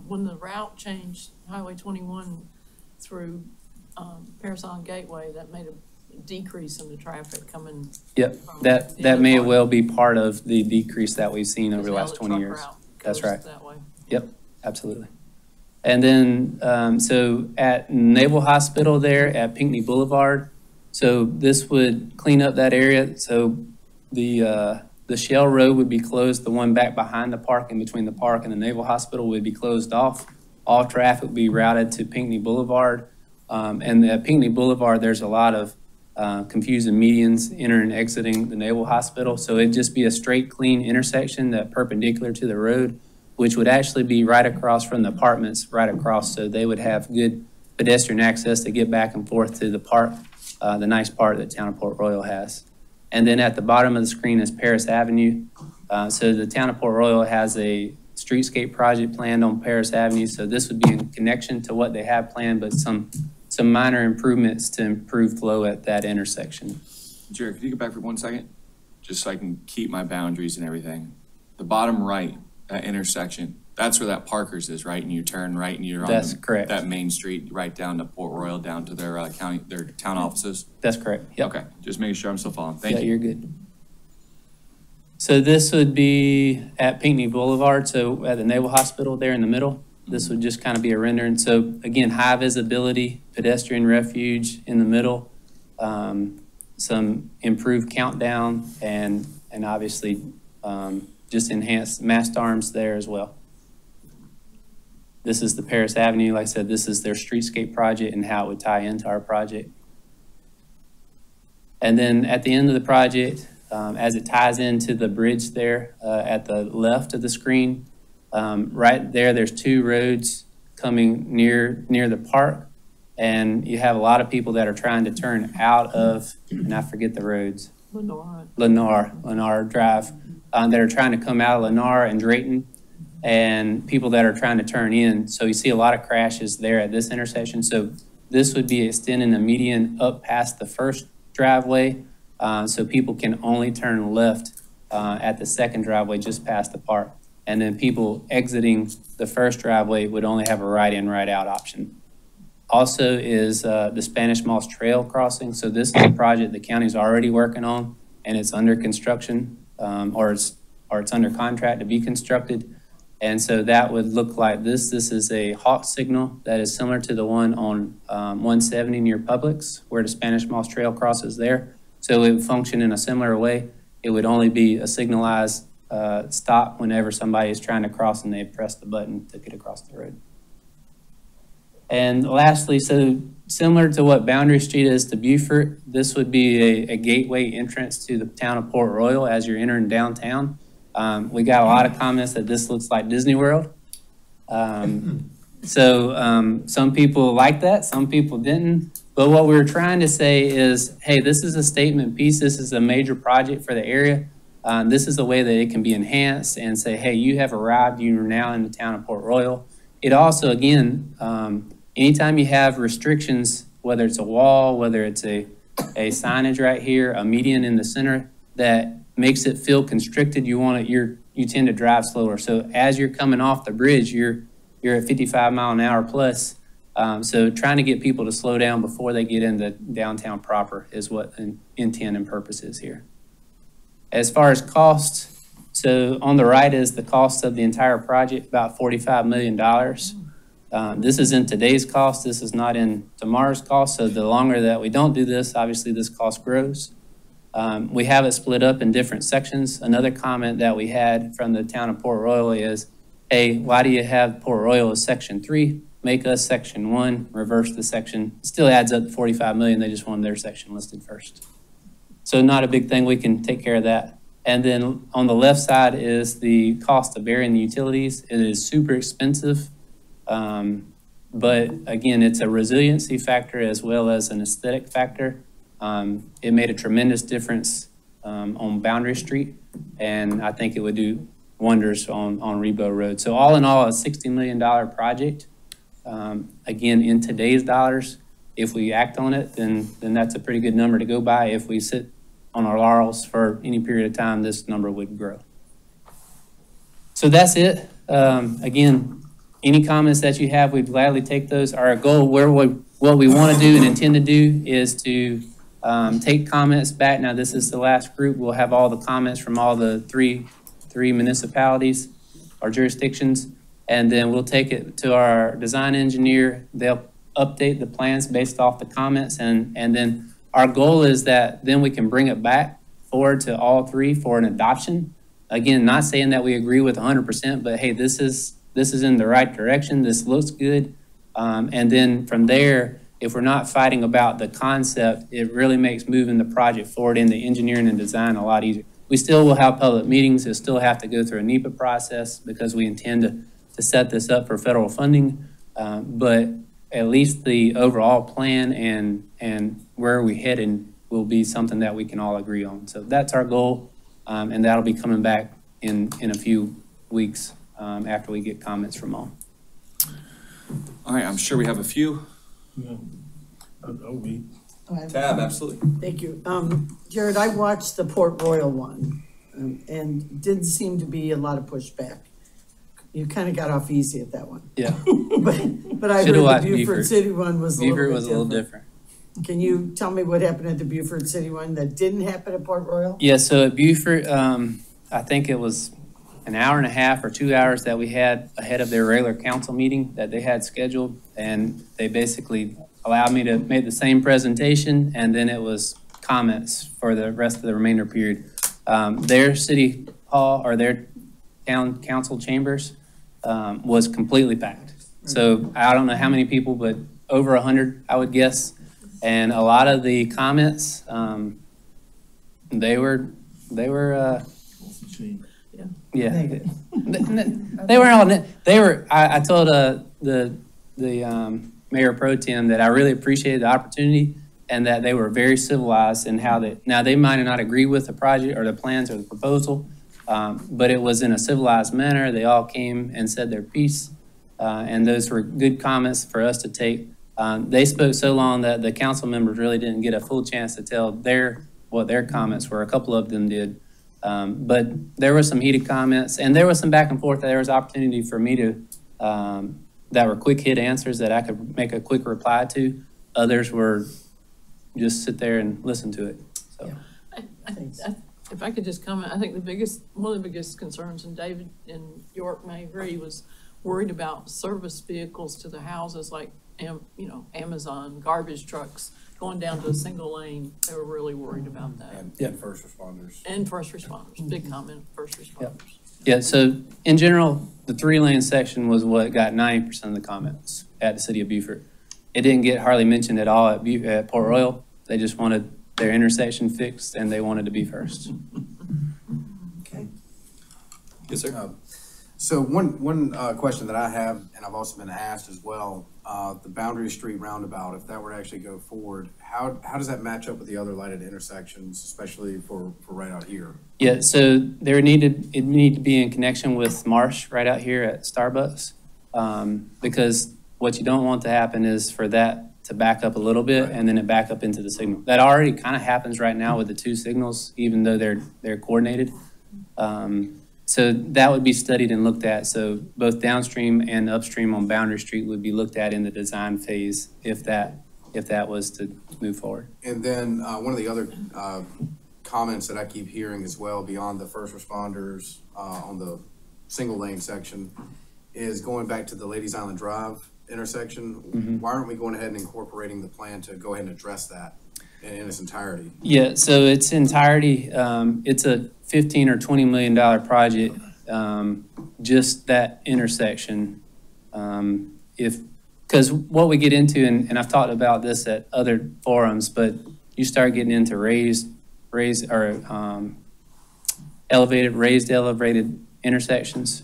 When the route changed, Highway 21 through Paris Island Gateway, that made a decrease in the traffic coming. Yep, from that the other may part. well be part of the decrease that we've seen over the Because now last 20 truck years. route That's goes right. that way. Yep, absolutely. And then, so at Naval Hospital there at Pinckney Boulevard, so this would clean up that area. So the Shell Road would be closed, the one back behind the park, in between the park and the Naval Hospital, would be closed off. All traffic would be routed to Pinckney Boulevard. And at Pinckney Boulevard, there's a lot of confusing medians entering and exiting the Naval Hospital. So it'd just be a straight, clean intersection that perpendicular to the road, which would actually be right across from the apartments, right across. So they would have good pedestrian access to get back and forth to the park, the nice park that town of Port Royal has. And then at the bottom of the screen is Paris Avenue. So the town of Port Royal has a streetscape project planned on Paris Avenue. So this would be in connection to what they have planned, but some minor improvements to improve flow at that intersection. Jared, could you go back for 1 second? Just so I can keep my boundaries and everything. The bottom right, that intersection, that's where that Parker's is, right? And you turn right and you're on That's correct. that main street right down to Port Royal, down to their their town offices. That's correct. Yep. Okay, just making sure I'm still following. Thank Yeah, you. you're good. So this would be at Pinckney Boulevard, so at the Naval Hospital there in the middle. This would just kind of be a rendering. So again, high visibility, pedestrian refuge in the middle, some improved countdown, and obviously just enhanced mast arms there as well. This is the Paris Avenue. Like I said, this is their streetscape project and how it would tie into our project. And then at the end of the project, as it ties into the bridge there at the left of the screen, right there, there's 2 roads coming near the park. And you have a lot of people that are trying to turn out of, and I forget the roads, Lennar Drive, that are trying to come out of Lennar and Drayton, and people that are trying to turn in. So you see a lot of crashes there at this intersection. So this would be extending the median up past the first driveway, so people can only turn left at the second driveway just past the park. And then people exiting the first driveway would only have a right in, right out option. Also is the Spanish Moss Trail crossing. So this is a project the county's already working on, and it's under construction, or it's under contract to be constructed. And so that would look like this. This is a hawk signal that is similar to the one on 170 near Publix, where the Spanish Moss Trail crosses there. So it would function in a similar way. It would only be a signalized stop whenever somebody is trying to cross and they press the button to get across the road. And lastly, so similar to what Boundary Street is to Beaufort, this would be a gateway entrance to the town of Port Royal as you're entering downtown. We got a lot of comments that this looks like Disney World. So some people like that, some people didn't. But what we were trying to say is, hey, this is a statement piece. This is a major project for the area. This is a way that it can be enhanced and say, hey, you have arrived. You are now in the town of Port Royal. It also, again, anytime you have restrictions, whether it's a wall, whether it's a signage right here, a median in the center that makes it feel constricted, you tend to drive slower. So as you're coming off the bridge, you're at 55 mile an hour plus. So trying to get people to slow down before they get into downtown proper is what the intent and purpose is here. As far as cost, so on the right is the cost of the entire project, about $45 million. This is in today's cost. This is not in tomorrow's cost. So the longer that we don't do this, obviously this cost grows. We have it split up in different sections. Another comment that we had from the town of Port Royal is, hey, why do you have Port Royal as Section 3? Make us Section 1, reverse the section. It still adds up to $45 million. They just wanted their section listed first. So not a big thing. We can take care of that. And then on the left side is the cost of burying the utilities. It is super expensive. But again, it's a resiliency factor as well as an aesthetic factor. It made a tremendous difference on Boundary Street, and I think it would do wonders on Rebo Road. So all in all, a $60 million project. Again, in today's dollars, if we act on it, then that's a pretty good number to go by. If we sit on our laurels for any period of time, this number would grow. So that's it. Again, any comments that you have, we'd gladly take those. Our goal, what we want to do and intend to do is to take comments back. Now, this is the last group. We'll have all the comments from all the three municipalities or jurisdictions, and then we'll take it to our design engineer. They'll update the plans based off the comments, and then our goal is that then we can bring it back forward to all three for an adoption. Again, not saying that we agree with 100%, but hey, this is in the right direction. This looks good. And then from there, if we're not fighting about the concept, it really makes moving the project forward in the engineering and design a lot easier. We still will have public meetings. It'll still have to go through a NEPA process because we intend to set this up for federal funding. But at least the overall plan and where we're heading will be something that we can all agree on. So that's our goal. And that'll be coming back in a few weeks after we get comments from all. All right, I'm sure we have a few. Yeah. I'll wait. Tab, absolutely. Thank you. Jared, I watched the Port Royal one, and didn't seem to be a lot of pushback. You kind of got off easy at that one. Yeah. But I heard Should've the watched Beaufort Beaufort. City one was a little Beaufort bit was a little different. Can you tell me what happened at the Beaufort City one that didn't happen at Port Royal? Yeah, so at Beaufort, I think it was an hour and a half or 2 hours that we had ahead of their regular council meeting that they had scheduled. And they basically allowed me to make the same presentation, and then it was comments for the rest of the remainder period. Their city hall or their town council chambers was completely packed. So I don't know how many people, but over 100, I would guess. And a lot of the comments, they were yeah. They were all, I told the Mayor Pro Tem that I really appreciated the opportunity and that they were very civilized in how now they might not agree with the project or the plans or the proposal, but it was in a civilized manner. They all came and said their piece, and those were good comments for us to take. They spoke so long that the council members really didn't get a full chance to tell what their comments were. A couple of them did. But there were some heated comments, and there was some back and forth. There was opportunity for me to, that were quick hit answers that I could make a quick reply to. Others were just sit there and listen to it. So, If I could just comment, I think one of the biggest concerns, and David in York may agree, was worried about service vehicles to the houses like, Amazon, garbage trucks going down to a single lane. They were really worried about that. And first responders. And first responders, big comment, first responders. yeah, so in general, the 3-lane section was what got 90% of the comments at the city of Beaufort. It didn't get hardly mentioned at all at Port Royal. They just wanted their intersection fixed, and they wanted to be first. Okay. Yes, sir. So one question that I have, and I've also been asked as well, the Boundary Street roundabout, if that were to actually go forward, how does that match up with the other lighted intersections, especially for right out here? Yeah, so it needed to be in connection with Marsh right out here at Starbucks, because what you don't want to happen is for that to back up a little bit and then it back up into the signal. That already kind of happens right now with the two signals, even though they're coordinated. So that would be studied and looked at. So both downstream and upstream on Boundary Street would be looked at in the design phase if that was to move forward. And then one of the other comments that I keep hearing as well, beyond the first responders on the single lane section, is going back to the Ladies Island Drive intersection. Mm-hmm. Why aren't we going ahead and incorporating the plan to go ahead and address that in its entirety? Yeah, so its entirety, it's a $15 or $20 million project, just that intersection. Because what we get into, and I've talked about this at other forums, but you start getting into raised or raised elevated intersections,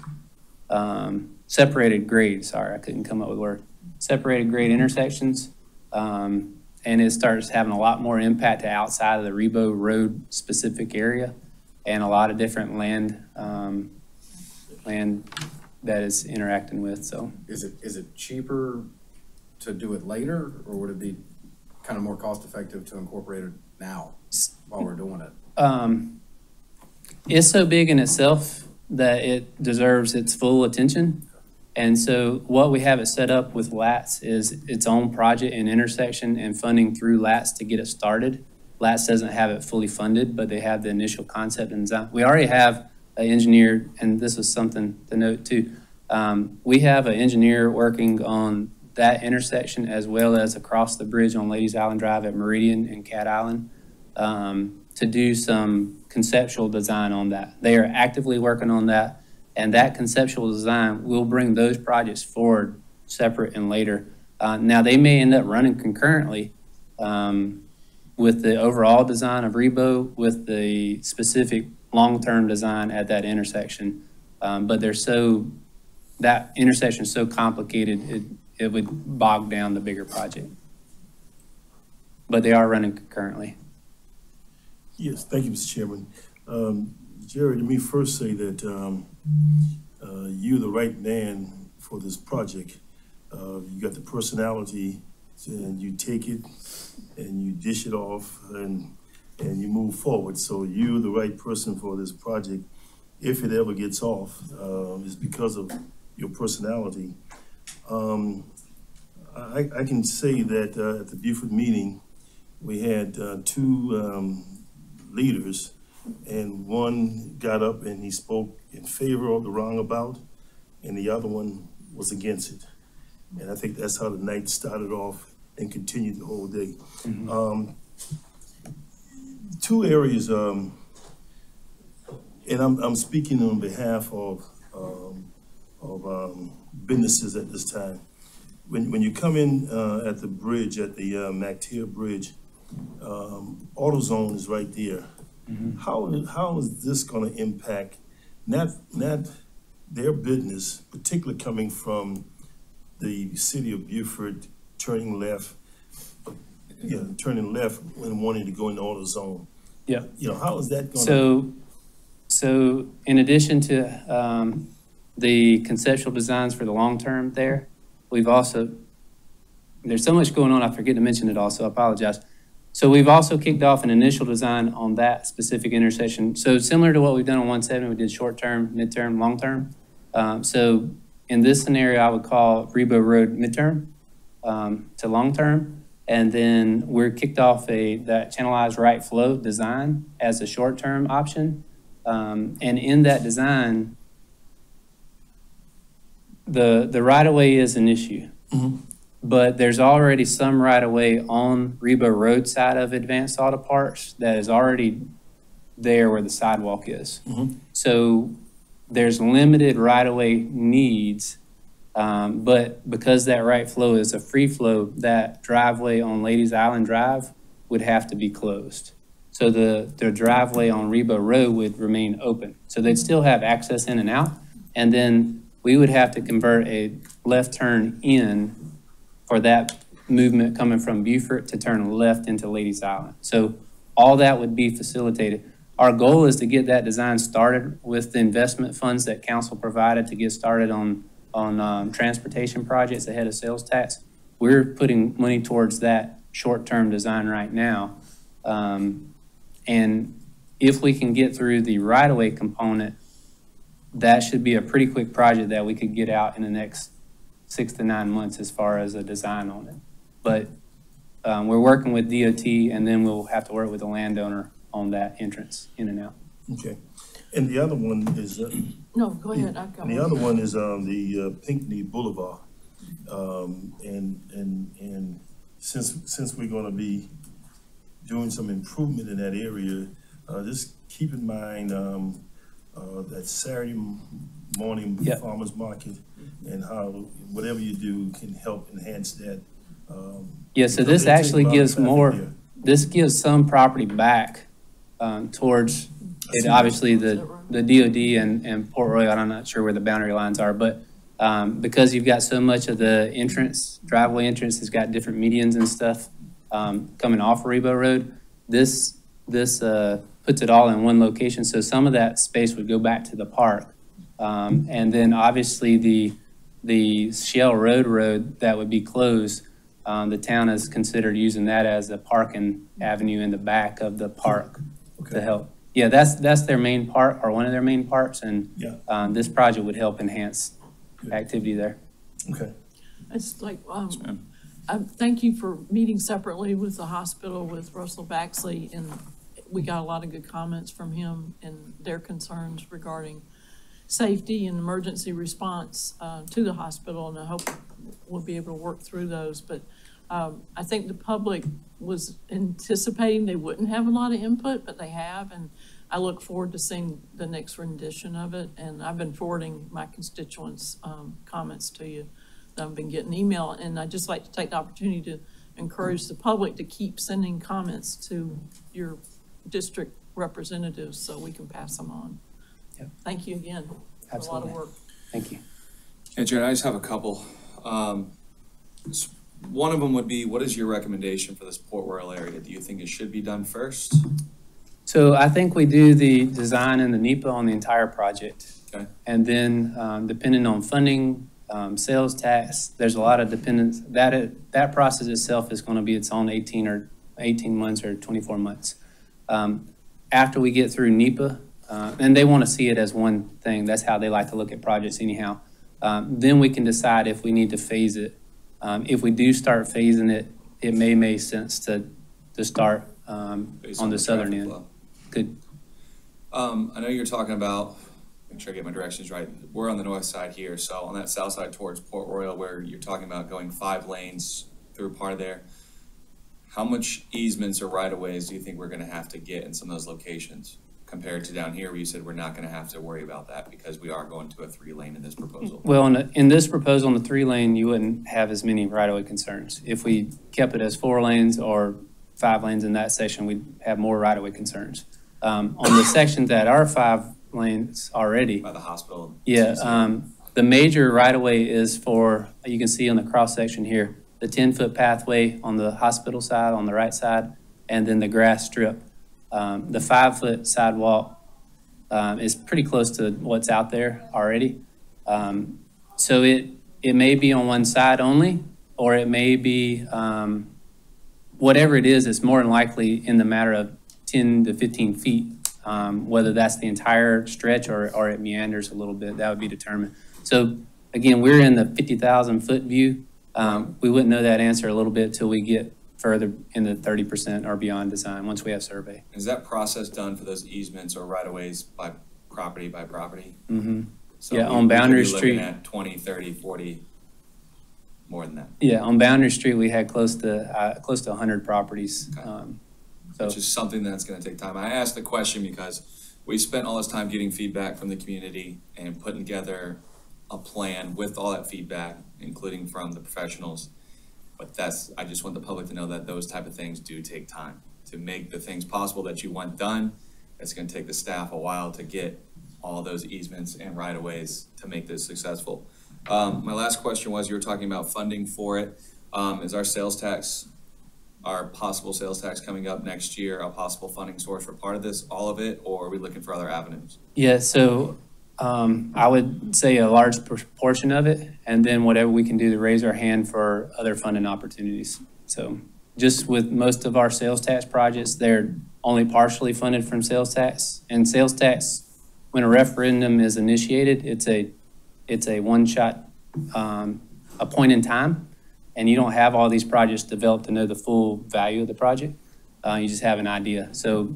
separated grade, sorry, I couldn't come up with a word. Separated grade intersections, and it starts having a lot more impact to outside of the Rebo Road specific area and a lot of different land that is interacting with, so. Is it cheaper to do it later, or would it be kind of more cost effective to incorporate it now while we're doing it? It's so big in itself that it deserves its full attention. And so what we have it set up with LATS is its own project and intersection and funding through LATS to get it started. LATS doesn't have it fully funded, but they have the initial concept and design. We already have an engineer, and this was something to note too. We have an engineer working on that intersection as well as across the bridge on Ladies Island Drive at Meridian and Cat Island to do some conceptual design on that. They are actively working on that, and that conceptual design will bring those projects forward separate and later. Now, they may end up running concurrently with the overall design of Rebo with the specific long-term design at that intersection. But that intersection is so complicated, it would bog down the bigger project. But they are running concurrently. Yes, thank you, Mr. Chairman. Jared, let me first say that you're the right man for this project. You got the personality, and you take it and you dish it off and you move forward. So you're the right person for this project. If it ever gets off, it's because of your personality. I can say that at the Beaufort meeting, we had two leaders, and one got up and he spoke in favor of the roundabout, and the other one was against it. And I think that's how the night started off and continued the whole day. Two areas, and I'm speaking on behalf of businesses at this time. When you come in at the bridge, at the McTier Bridge, AutoZone is right there. How is this going to impact not their business, particularly coming from the city of Beaufort, turning left when wanting to go into AutoZone? Yeah. How is that going to? So in addition to the conceptual designs for the long term there, we've also, there's so much going on, I forget to mention it all, so I apologize. So we've also kicked off an initial design on that specific intersection. So similar to what we've done on 170, we did short term, midterm, long term. So in this scenario, I would call Rebo Road midterm to long term. And then we're kicked off that channelized right flow design as a short term option. And in that design, the right-of-way is an issue, but there's already some right-of-way on Rebo Road side of Advanced Auto Parts that is already there where the sidewalk is. So there's limited right-of-way needs, but because that right flow is a free flow, that driveway on Ladies Island Drive would have to be closed. So the driveway on Rebo Road would remain open. So they'd still have access in and out, and then we would have to convert a left turn in for that movement coming from Beaufort to turn left into Ladies Island. So all that would be facilitated. Our goal is to get that design started with the investment funds that council provided to get started on transportation projects ahead of sales tax. We're putting money towards that short-term design right now. And if we can get through the right-of-way component, that should be a pretty quick project that we could get out in the next 6 to 9 months as far as a design on it. But we're working with DOT, and then we'll have to work with the landowner on that entrance in and out. Okay. And the other one is No, go ahead. and the other one is the Pinckney Boulevard. And since we're going to be doing some improvement in that area, just keep in mind that Saturday morning farmers market and how whatever you do can help enhance that. So this actually gives more, this gives some property back towards it obviously, the DOD and Port Royal, I'm not sure where the boundary lines are, but because you've got so much of the entrance, driveway entrance has got different medians and stuff coming off Rebo Road, this puts it all in one location. So some of that space would go back to the park. And then obviously the Shell Road that would be closed, the town has considered using that as a parking avenue in the back of the park to help. Yeah, that's their main part, or one of their main parts, and this project would help enhance activity there. Okay. It's like, Yes, ma'am. thank you for meeting separately with the hospital, with Russell Baxley, and we got a lot of good comments from him and their concerns regarding safety and emergency response to the hospital, and I hope we'll be able to work through those. But I think the public was anticipating they wouldn't have a lot of input, but they have, and I look forward to seeing the next rendition of it. And I've been forwarding my constituents' comments to you. I've been getting email, and I'd just like to take the opportunity to encourage the public to keep sending comments to your district representatives so we can pass them on. Yep. Thank you again. Absolutely. A lot of work. Thank you. Yeah, Jared, I just have a couple. One of them would be, what is your recommendation for this Port Royal area? Do you think it should be done first? So I think we do the design and the NEPA on the entire project. Okay. And then depending on funding, sales tax, there's a lot of dependence. That process itself is going to be its own 18 months or 24 months. After we get through NEPA, and they want to see it as one thing. That's how they like to look at projects anyhow. Then we can decide if we need to phase it. If we do start phasing it, it may make sense to start on the southern end. Good. I know you're talking about, make sure I get my directions right. We're on the north side here, so on that south side towards Port Royal, where you're talking about going 5 lanes through part of there, how much easements or right-of-ways do you think we're gonna have to get in some of those locations compared to down here where you said we're not gonna have to worry about that because we are going to a 3-lane in this proposal? Well, in this proposal, on the 3-lane, you wouldn't have as many right-of-way concerns. If we kept it as 4 lanes or 5 lanes in that section, we'd have more right-of-way concerns. On the sections that are 5 lanes already. By the hospital? Yeah, the major right-of-way is for, you can see on the cross-section here, the 10-foot pathway on the hospital side, on the right side, and then the grass strip. The 5-foot sidewalk is pretty close to what's out there already. So it may be on one side only, or it may be, whatever it is, it's more than likely in the matter of 10 to 15 feet. Whether that's the entire stretch or it meanders a little bit, that would be determined. So again, we're in the 50,000 foot view. We wouldn't know that answer a little bit till we get further in the 30% or beyond design, once we have survey. Is that process done for those easements or right-of-ways by property? Mm-hmm. So yeah, on Boundary Street. Looking at 20, 30, 40, more than that. Yeah, on Boundary Street, we had close to 100 properties. Okay. Which is something that's going to take time. I asked the question because we spent all this time getting feedback from the community and putting together a plan with all that feedback, including from the professionals. But I just want the public to know that those type of things do take time. To make the things possible that you want done, it's going to take the staff a while to get all those easements and right-of-ways to make this successful. My last question was, you were talking about funding for it. Is our possible sales tax coming up next year a possible funding source for part of this, all of it, or are we looking for other avenues? Yeah, so I would say a large portion of it, and then whatever we can do to raise our hand for other funding opportunities. So just with most of our sales tax projects, they're only partially funded from sales tax. And sales tax, when a referendum is initiated, it's a one-shot, a point in time. And you don't have all these projects developed to know the full value of the project. You just have an idea. So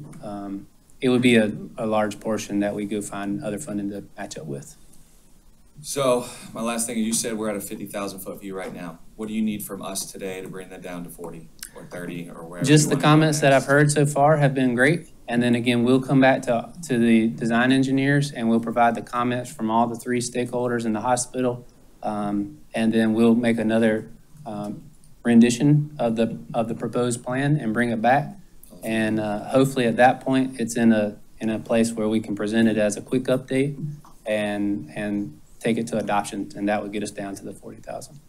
it would be a large portion that we go find other funding to match up with. So my last thing is, you said we're at a 50,000 foot view right now. What do you need from us today to bring that down to 40 or 30 or wherever? Just the comments that I've heard so far have been great. And then again, we'll come back to the design engineers and we'll provide the comments from all the 3 stakeholders in the hospital. And then we'll make another rendition of the proposed plan and bring it back. And hopefully at that point, it's in in a place where we can present it as a quick update and take it to adoption, and that would get us down to the 40,000.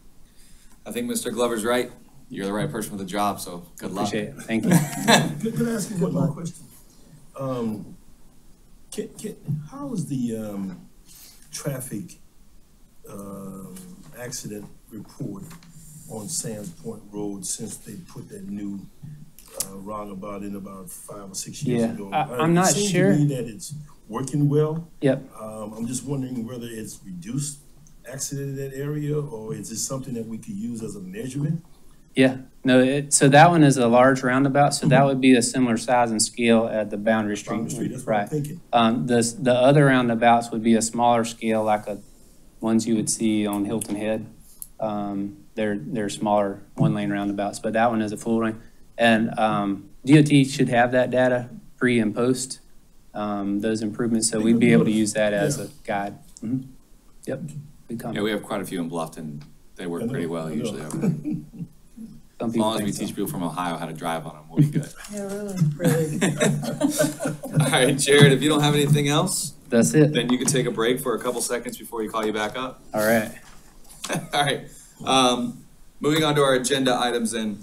I think Mr. Glover's right. You're the right person for the job, so good luck. Appreciate it. Thank you. Can I ask you one more question? How is the traffic accident report on Sands Point Road since they put that new roundabout in about 5 or 6 years Yeah, ago? I'm not It seems sure. to me that it's working well. Yep. I'm just wondering whether it's reduced accident in that area, or is this something that we could use as a measurement? Yeah, no, so that one is a large roundabout, so that would be a similar size and scale at the Boundary Street. Boundary Street, that's what I'm Right. thinking. The other roundabouts would be a smaller scale, like ones you would see on Hilton Head. They're smaller one-lane roundabouts, but that one is a full ring. And DOT should have that data pre and post, those improvements, so we'd be able to use that as a guide. Mhm. Yep. Good Yeah, comment. we have quite a few in Bluffton. They work pretty well usually over there. Some As people long as we think so. teach people from Ohio how to drive on them, we'll be good. Yeah, really. All right, Jared, if you don't have anything else, That's it. then you can take a break for a couple seconds before you call you back up. All right. All right. Moving on to our agenda items then.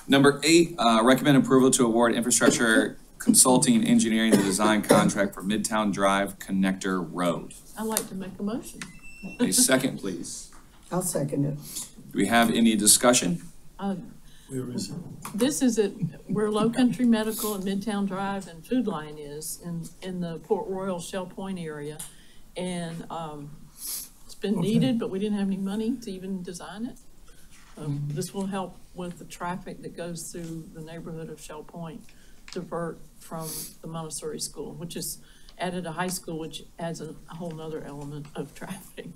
Number 8, recommend approval to award infrastructure consulting and engineering the design contract for Midtown Drive Connector Road. I'd like to make a motion. A second, please. I'll second it. Do we have any discussion? Where is it? This is where Low Country Medical and Midtown Drive and Food Line is in the Port Royal Shell Point area. And it's been needed, but we didn't have any money to even design it. This will help with the traffic that goes through the neighborhood of Shell Point, divert from the Montessori School, which is added a high school, which adds a whole nother element of traffic.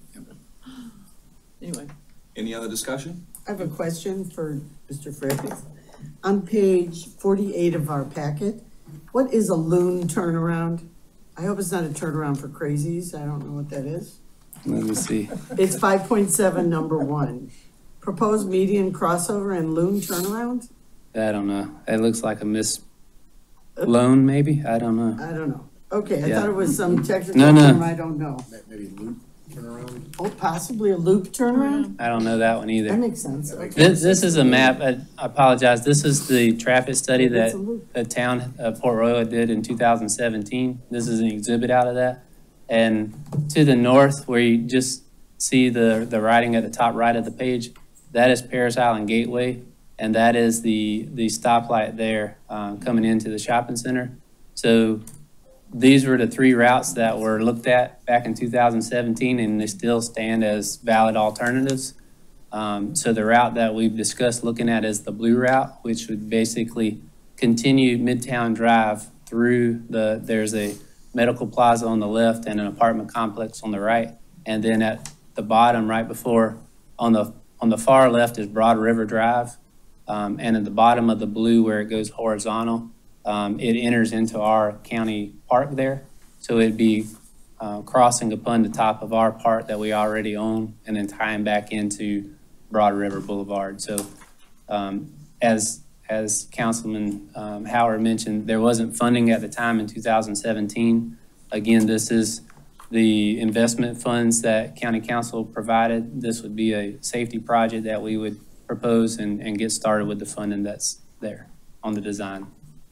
Anyway. Any other discussion? I have a question for Mr. Frerichs. On page 48 of our packet, what is a loon turnaround? I hope it's not a turnaround for crazies. I don't know what that is. Let me see. It's 5.7, number 1. Proposed median crossover and loon turnaround? I don't know. It looks like a loan, maybe? I don't know. I don't know. Okay, I Yeah. thought it was some technical No, no. term I don't know. Maybe loop turnaround? Oh, possibly a loop turnaround? I don't know that one That either. makes sense. Okay. This is a map, I apologize, this is the traffic study It's that a loop. the town of Port Royal did in 2017. This is an exhibit out of that. And to the north, where you just see the writing at the top right of the page, that is Paris Island Gateway, and that is the stoplight there coming into the shopping center. So these were the 3 routes that were looked at back in 2017, and they still stand as valid alternatives. So the route that we've discussed looking at is the blue route, which would basically continue Midtown Drive through there's a medical plaza on the left and an apartment complex on the right. And then at the bottom, right before, on the far left is Broad River Drive. And at the bottom of the blue where it goes horizontal, it enters into our county park there. So it'd be crossing upon the top of our park that we already own and then tying back into Broad River Boulevard. So as Councilman Howard mentioned, there wasn't funding at the time in 2017. Again, this is the investment funds that County Council provided. This would be a safety project that we would propose and get started with the funding that's there on the design.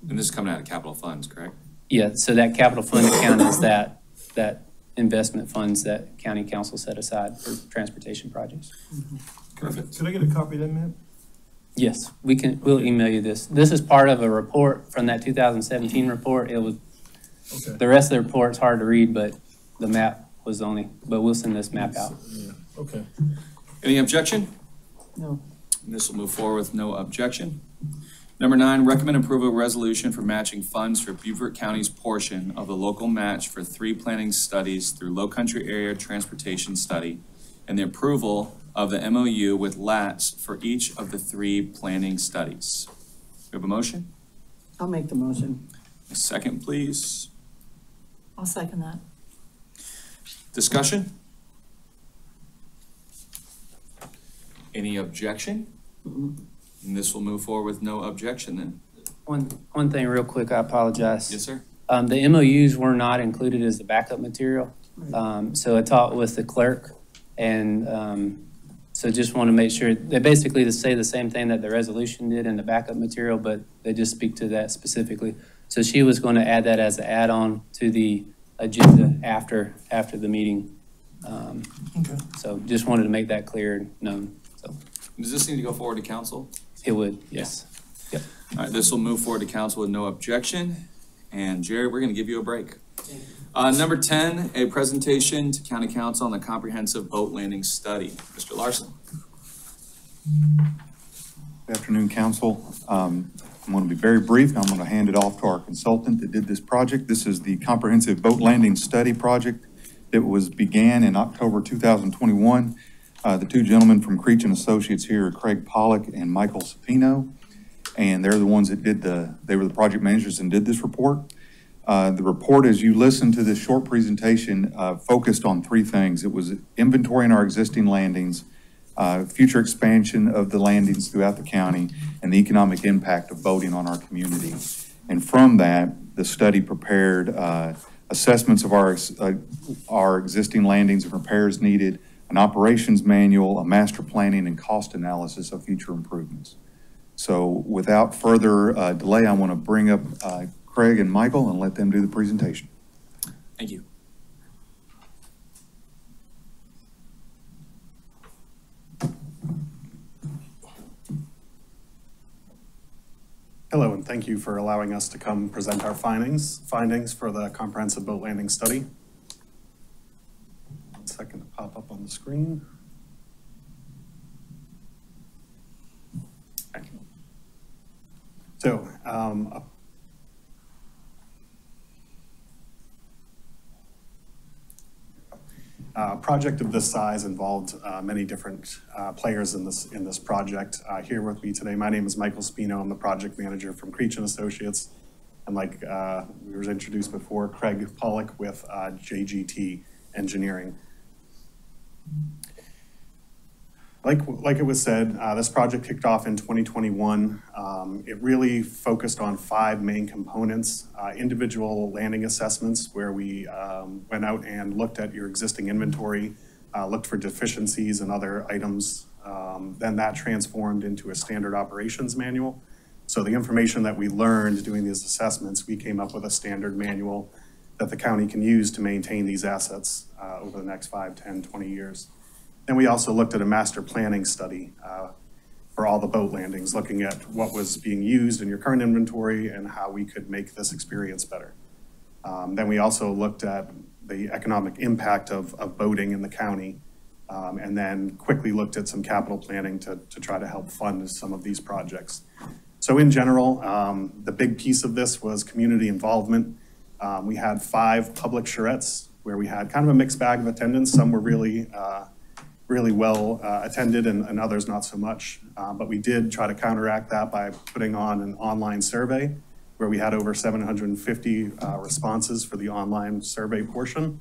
And this is coming out of capital funds, correct? Yeah, so that capital fund account is that investment funds that County Council set aside for transportation projects. Perfect. Could I get a copy of that map? Yes, we'll email you this. This is part of a report from that 2017 report. It was, Okay. the rest of the report's hard to read, but the map was only, but we'll send this map out. Yeah, okay. Any objection? No. And this will move forward with no objection. Number 9, recommend approval of resolution for matching funds for Beaufort County's portion of the local match for 3 planning studies through Low Country Area Transportation Study and the approval of the MOU with LATS for each of the 3 planning studies. We have a motion? I'll make the motion. A second, please. I'll second that. Discussion? Any objection? And this will move forward with no objection then. One thing real quick, I apologize. Yes, sir? The MOUs were not included as the backup material. So I talked with the clerk, and so just want to make sure, they basically say the same thing that the resolution did in the backup material, but they just speak to that specifically. So she was going to add that as an add-on to the agenda after the meeting. Okay. So just wanted to make that clear and known, so Does this need to go forward to council? it would, yes. Yep. All right, this will move forward to council with no objection. And Jerry, we're gonna give you a break. Number 10, a presentation to county council on the comprehensive boat landing study. Mr. Larson. Good afternoon, council. I'm going to be very brief, and I'm going to hand it off to our consultant that did this project. This is the comprehensive boat landing study project that began in October 2021. The two gentlemen from Creech and Associates here are Craig Pollock and Michael Sapino, and they're the ones that they were the project managers and did this report. The report, as you listen to this short presentation, focused on three things. It was inventorying our existing landings, future expansion of the landings throughout the county, and the economic impact of boating on our community. And from that, the study prepared assessments of our existing landings and repairs needed, an operations manual, a master planning and cost analysis of future improvements. So without further delay, I want to bring up Craig and Michael and let them do the presentation. Thank you. Hello, and thank you for allowing us to come present our findings for the comprehensive boat landing study. 1 second to pop up on the screen. Okay. So, a project of this size involved many different players in this project. Here with me today, my name is Michael Spino. I'm the project manager from Creech and Associates. And like we were introduced before, Craig Pollock with JGT Engineering. Like it was said, this project kicked off in 2021. It really focused on 5 main components: individual landing assessments, where we went out and looked at your existing inventory, looked for deficiencies and other items. Then that transformed into a standard operations manual. So the information that we learned doing these assessments, we came up with a standard manual that the county can use to maintain these assets over the next 5, 10, 20 years. And we also looked at a master planning study for all the boat landings, looking at what was being used in your current inventory and how we could make this experience better. Then we also looked at the economic impact of boating in the county, and then quickly looked at some capital planning to try to help fund some of these projects. So in general, the big piece of this was community involvement. We had 5 public charrettes where we had kind of a mixed bag of attendance. Some were really well attended and others not so much. But we did try to counteract that by putting on an online survey where we had over 750 responses for the online survey portion.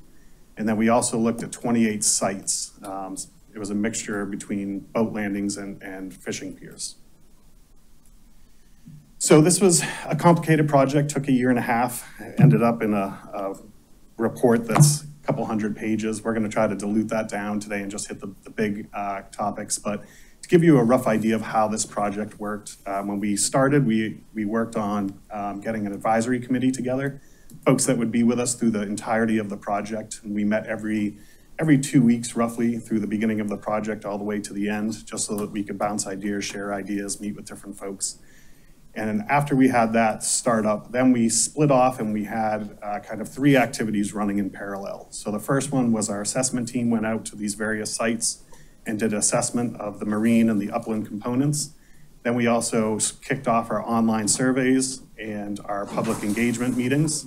And then we also looked at 28 sites. It was a mixture between boat landings and fishing piers. So this was a complicated project, took 1.5 years, ended up in a report that's a couple hundred pages. We're going to try to dilute that down today and just hit the big topics. But to give you a rough idea of how this project worked, when we started, we worked on getting an advisory committee together, folks that would be with us through the entirety of the project. And we met every 2 weeks roughly through the beginning of the project all the way to the end, just so that we could bounce ideas, share ideas, meet with different folks. And after we had that start up, then we split off and we had kind of 3 activities running in parallel. So the first one was our assessment team went out to these various sites and did assessment of the marine and the upland components. Then we also kicked off our online surveys and our public engagement meetings.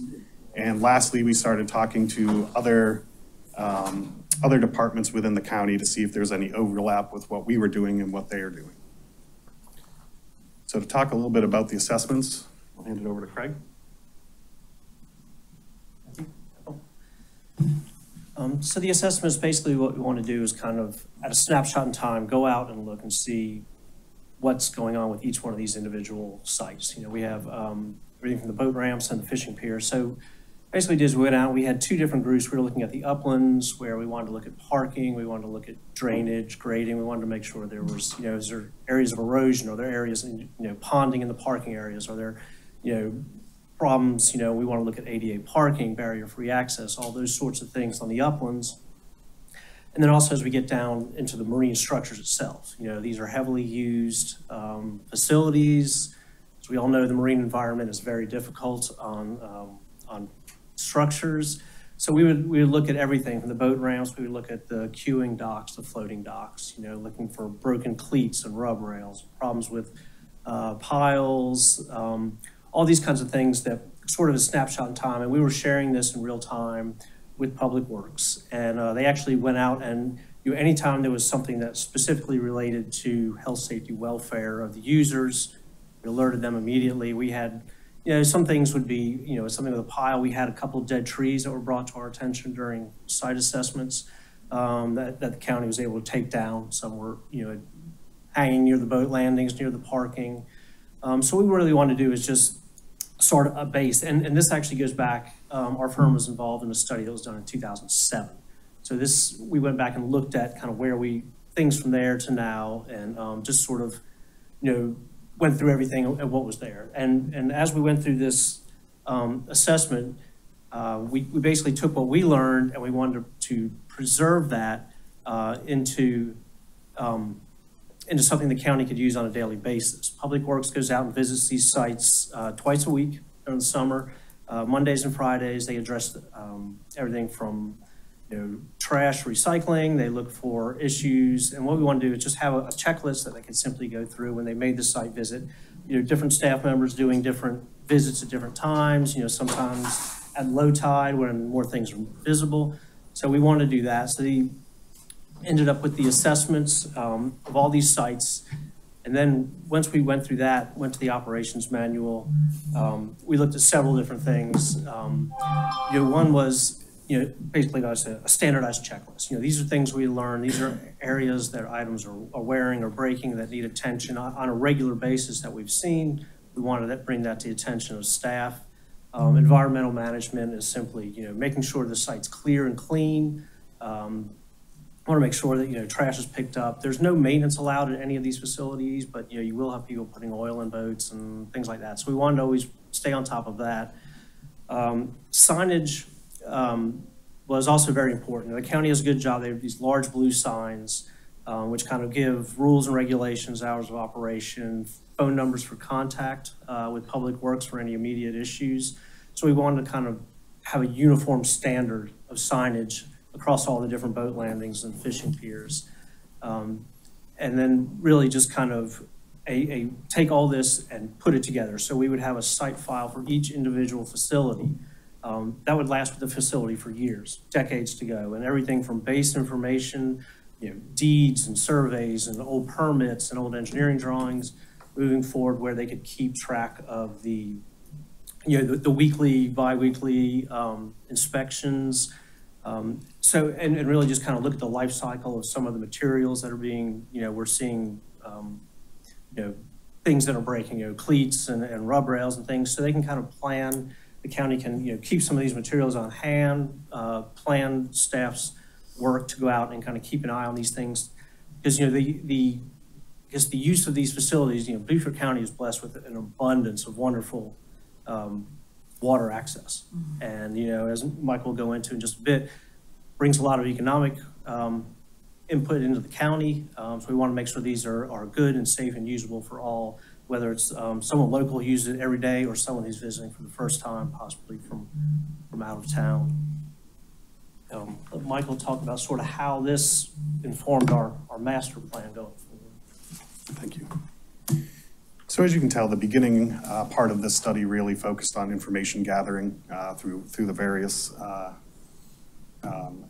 And lastly, we started talking to other departments within the county to see if there's any overlap with what we were doing and what they are doing. So to talk a little bit about the assessments, I'll hand it over to Craig. So the assessment is basically what we want to do is kind of, at a snapshot in time, go out and look and see what's going on with each one of these individual sites. You know, we have everything from the boat ramps and the fishing pier. So basically just went out, we had two different groups. We were looking at the uplands where we wanted to look at parking, we wanted to look at drainage, grading. We wanted to make sure there was, is there areas of erosion? Are there areas, ponding in the parking areas? Are there, problems, we want to look at ADA parking, barrier-free access, all those sorts of things on the uplands. And then also as we get down into the marine structures itself, these are heavily used facilities. As we all know, the marine environment is very difficult on structures. So we would look at everything from the boat ramps, we would look at the queuing docks, the floating docks, looking for broken cleats and rub rails, problems with piles, all these kinds of things that sort of a snapshot in time. And we were sharing this in real time with Public Works. And they actually went out and anytime there was something that specifically related to health, safety, welfare of the users, we alerted them immediately. We had, some things would be, something with a pile. We had a couple of dead trees that were brought to our attention during site assessments that the county was able to take down. Some were, hanging near the boat landings, near the parking. So what we really want to do is just sort of a base, and this actually goes back, our firm was involved in a study that was done in 2007. So we went back and looked at kind of where things from there to now, and just sort of, went through everything and what was there. And as we went through this assessment, we basically took what we learned and we wanted to preserve that into something the county could use on a daily basis. Public Works goes out and visits these sites twice a week during the summer. Mondays and Fridays, they address everything from trash, recycling. They look for issues. And what we want to do is just have a checklist that they can simply go through when they made the site visit. Different staff members doing different visits at different times, sometimes at low tide when more things are visible. So we want to do that. So they ended up with the assessments of all these sites. And then once we went through that, went to the operations manual, we looked at several different things. One was, basically a standardized checklist. These are things we learned. These are areas that items are wearing or breaking that need attention on a regular basis that we've seen. We wanted to bring that to the attention of staff. Environmental management is simply, making sure the site's clear and clean. I want to make sure that, trash is picked up. There's no maintenance allowed at any of these facilities, but, you will have people putting oil in boats and things like that. So we wanted to always stay on top of that. Signage was also very important. The county does a good job. They have these large blue signs, which kind of give rules and regulations, hours of operation, phone numbers for contact with Public Works for any immediate issues. So we wanted to kind of have a uniform standard of signage across all the different boat landings and fishing piers. And then really just kind of take all this and put it together. So we would have a site file for each individual facility. That would last with the facility for years, decades to go, and everything from base information, deeds and surveys and old permits and old engineering drawings, moving forward where they could keep track of the weekly, bi-weekly inspections. So, and really just kind of look at the life cycle of some of the materials that are being, we're seeing, things that are breaking, cleats and rub rails and things, so they can kind of plan. The county can, keep some of these materials on hand, plan staff's work to go out and kind of keep an eye on these things. Because, the use of these facilities, Beaufort County is blessed with an abundance of wonderful water access. Mm-hmm. And, as Michael will go into in just a bit, brings a lot of economic input into the county. So we want to make sure these are good and safe and usable for all, whether it's someone local who uses it every day or someone who's visiting for the first time, possibly from out of town. Michael talked about sort of how this informed our master plan going forward. Thank you. So as you can tell, the beginning part of this study really focused on information gathering through the various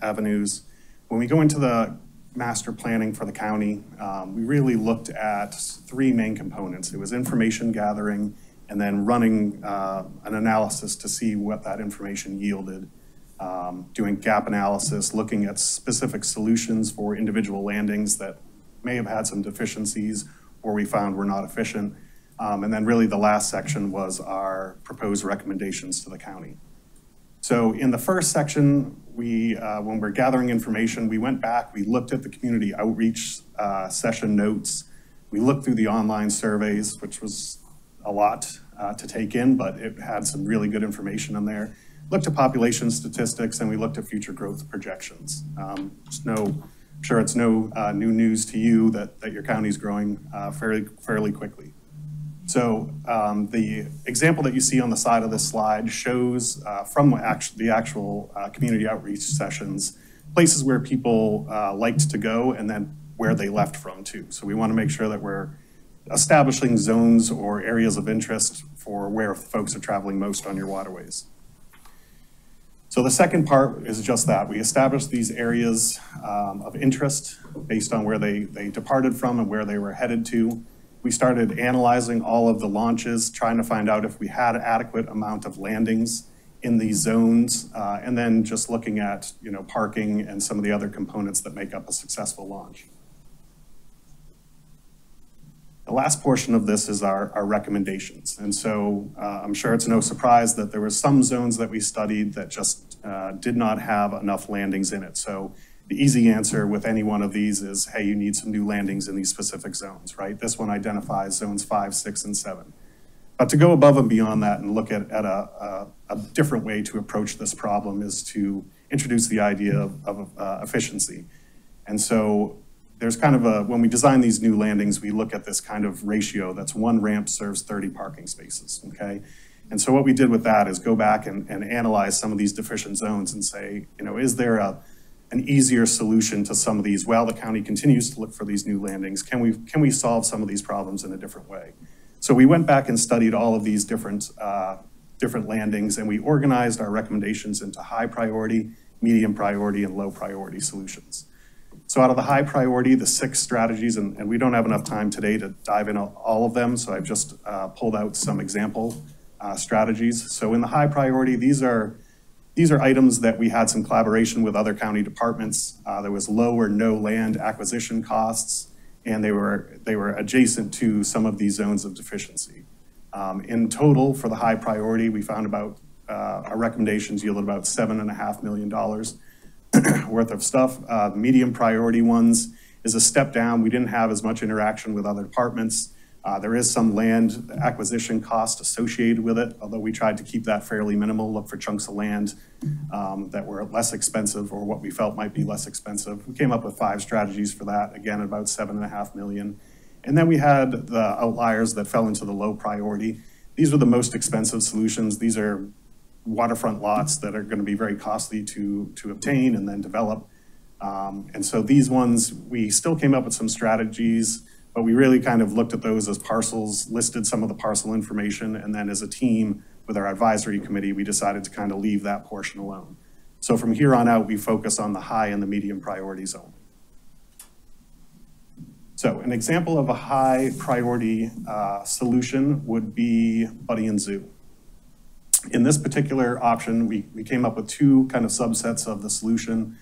avenues. When we go into the master planning for the county, we really looked at three main components. It was information gathering and then running an analysis to see what that information yielded, doing gap analysis, looking at specific solutions for individual landings that may have had some deficiencies or we found were not efficient. And then really the last section was our proposed recommendations to the county. So in the first section, when we're gathering information, we went back, we looked at the community outreach session notes. We looked through the online surveys, which was a lot to take in, but it had some really good information in there. Looked at population statistics, and we looked at future growth projections. I'm sure it's no new news to you that your county's growing fairly quickly. So the example that you see on the side of this slide shows from the actual community outreach sessions, places where people liked to go and then where they left from too. So we want to make sure that we're establishing zones or areas of interest for where folks are traveling most on your waterways. So the second part is just that. We established these areas of interest based on where they departed from and where they were headed to. We started analyzing all of the launches, trying to find out if we had an adequate amount of landings in these zones, and then just looking at parking and some of the other components that make up a successful launch. The last portion of this is our recommendations. And so I'm sure it's no surprise that there were some zones that we studied that just did not have enough landings in it. So the easy answer with any one of these is, hey, you need some new landings in these specific zones, right? This one identifies zones 5, 6, and 7. But to go above and beyond that and look at a different way to approach this problem is to introduce the idea of efficiency. And so there's kind of when we design these new landings, we look at this kind of ratio that's 1 ramp serves 30 parking spaces, okay? And so what we did with that is go back and analyze some of these deficient zones and say, is there an easier solution to some of these while the county continues to look for these new landings? Can we solve some of these problems in a different way? So we went back and studied all of these different landings, and we organized our recommendations into high priority, medium priority, and low priority solutions. So out of the high priority, the 6 strategies, and we don't have enough time today to dive into all of them, so I've just pulled out some example strategies. So in the high priority, these are items that we had some collaboration with other county departments. There was low or no land acquisition costs, and they were adjacent to some of these zones of deficiency. In total, for the high priority, we found about our recommendations yielded about $7.5 million worth of stuff. The medium priority ones is a step down. We didn't have as much interaction with other departments. There is some land acquisition cost associated with it, although we tried to keep that fairly minimal, look for chunks of land that were less expensive or what we felt might be less expensive. We came up with 5 strategies for that, again, about $7.5 million. And then we had the outliers that fell into the low priority. These were the most expensive solutions. These are waterfront lots that are going to be very costly to obtain and then develop. And so these ones, we still came up with some strategies, but we really kind of looked at those as parcels, listed some of the parcel information, and then as a team with our advisory committee, we decided to kind of leave that portion alone. So from here on out, we focus on the high and the medium priorities only. So an example of a high priority solution would be Buddy and Zoo. In this particular option, we came up with 2 kind of subsets of the solution.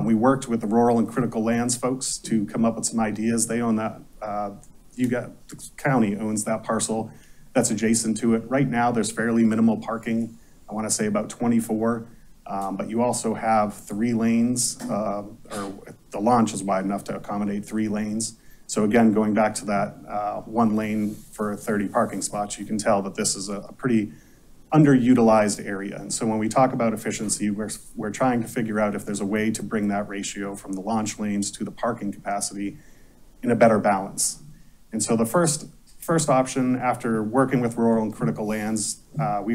We worked with the rural and critical lands folks to come up with some ideas. They own that, the county owns that parcel that's adjacent to it. Right now, there's fairly minimal parking. I want to say about 24, but you also have 3 lanes, or the launch is wide enough to accommodate 3 lanes. So again, going back to that 1 lane for 30 parking spots, you can tell that this is a pretty underutilized area. And so when we talk about efficiency, we're trying to figure out if there's a way to bring that ratio from the launch lanes to the parking capacity in a better balance. And so the first option, after working with rural and critical lands, we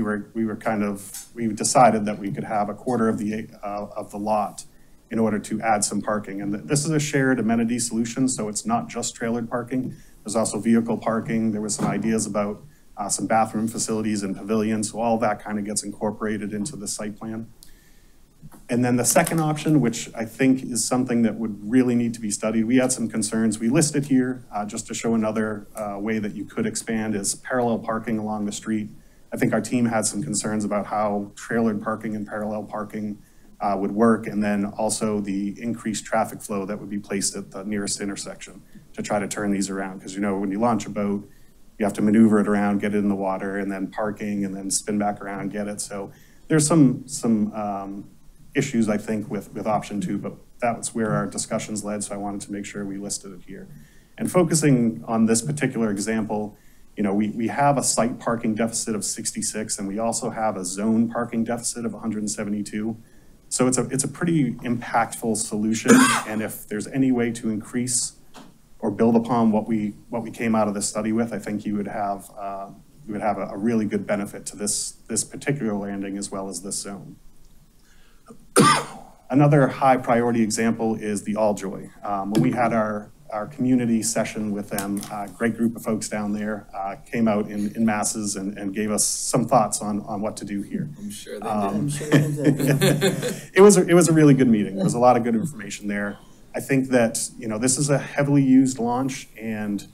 decided that we could have a quarter of the lot in order to add some parking. And this is a shared amenity solution, so it's not just trailered parking. There's also vehicle parking. There was some ideas about some bathroom facilities and pavilions, so all that kind of gets incorporated into the site plan. And then the second option, which I think is something that would really need to be studied, we had some concerns. We listed here just to show another way that you could expand is parallel parking along the street. I think our team had some concerns about how trailered parking and parallel parking would work, and then also the increased traffic flow that would be placed at the nearest intersection to try to turn these around. Because when you launch a boat, you have to maneuver it around, get it in the water, and then parking, and then spin back around, get it. So there's some issues, I think, with option 2, but that's where our discussions led, so I wanted to make sure we listed it here. And focusing on this particular example, you know, we have a site parking deficit of 66, and we also have a zone parking deficit of 172. So it's a pretty impactful solution, and if there's any way to increase or build upon what we came out of this study with, I think you would have a really good benefit to this particular landing as well as this zone. Another high priority example is the Alljoy. When we had our community session with them, a great group of folks down there came out in masses and gave us some thoughts on what to do here. I'm sure they I'm sure they did. It was a really good meeting. There was a lot of good information there. I think that, you know, this is a heavily used launch, and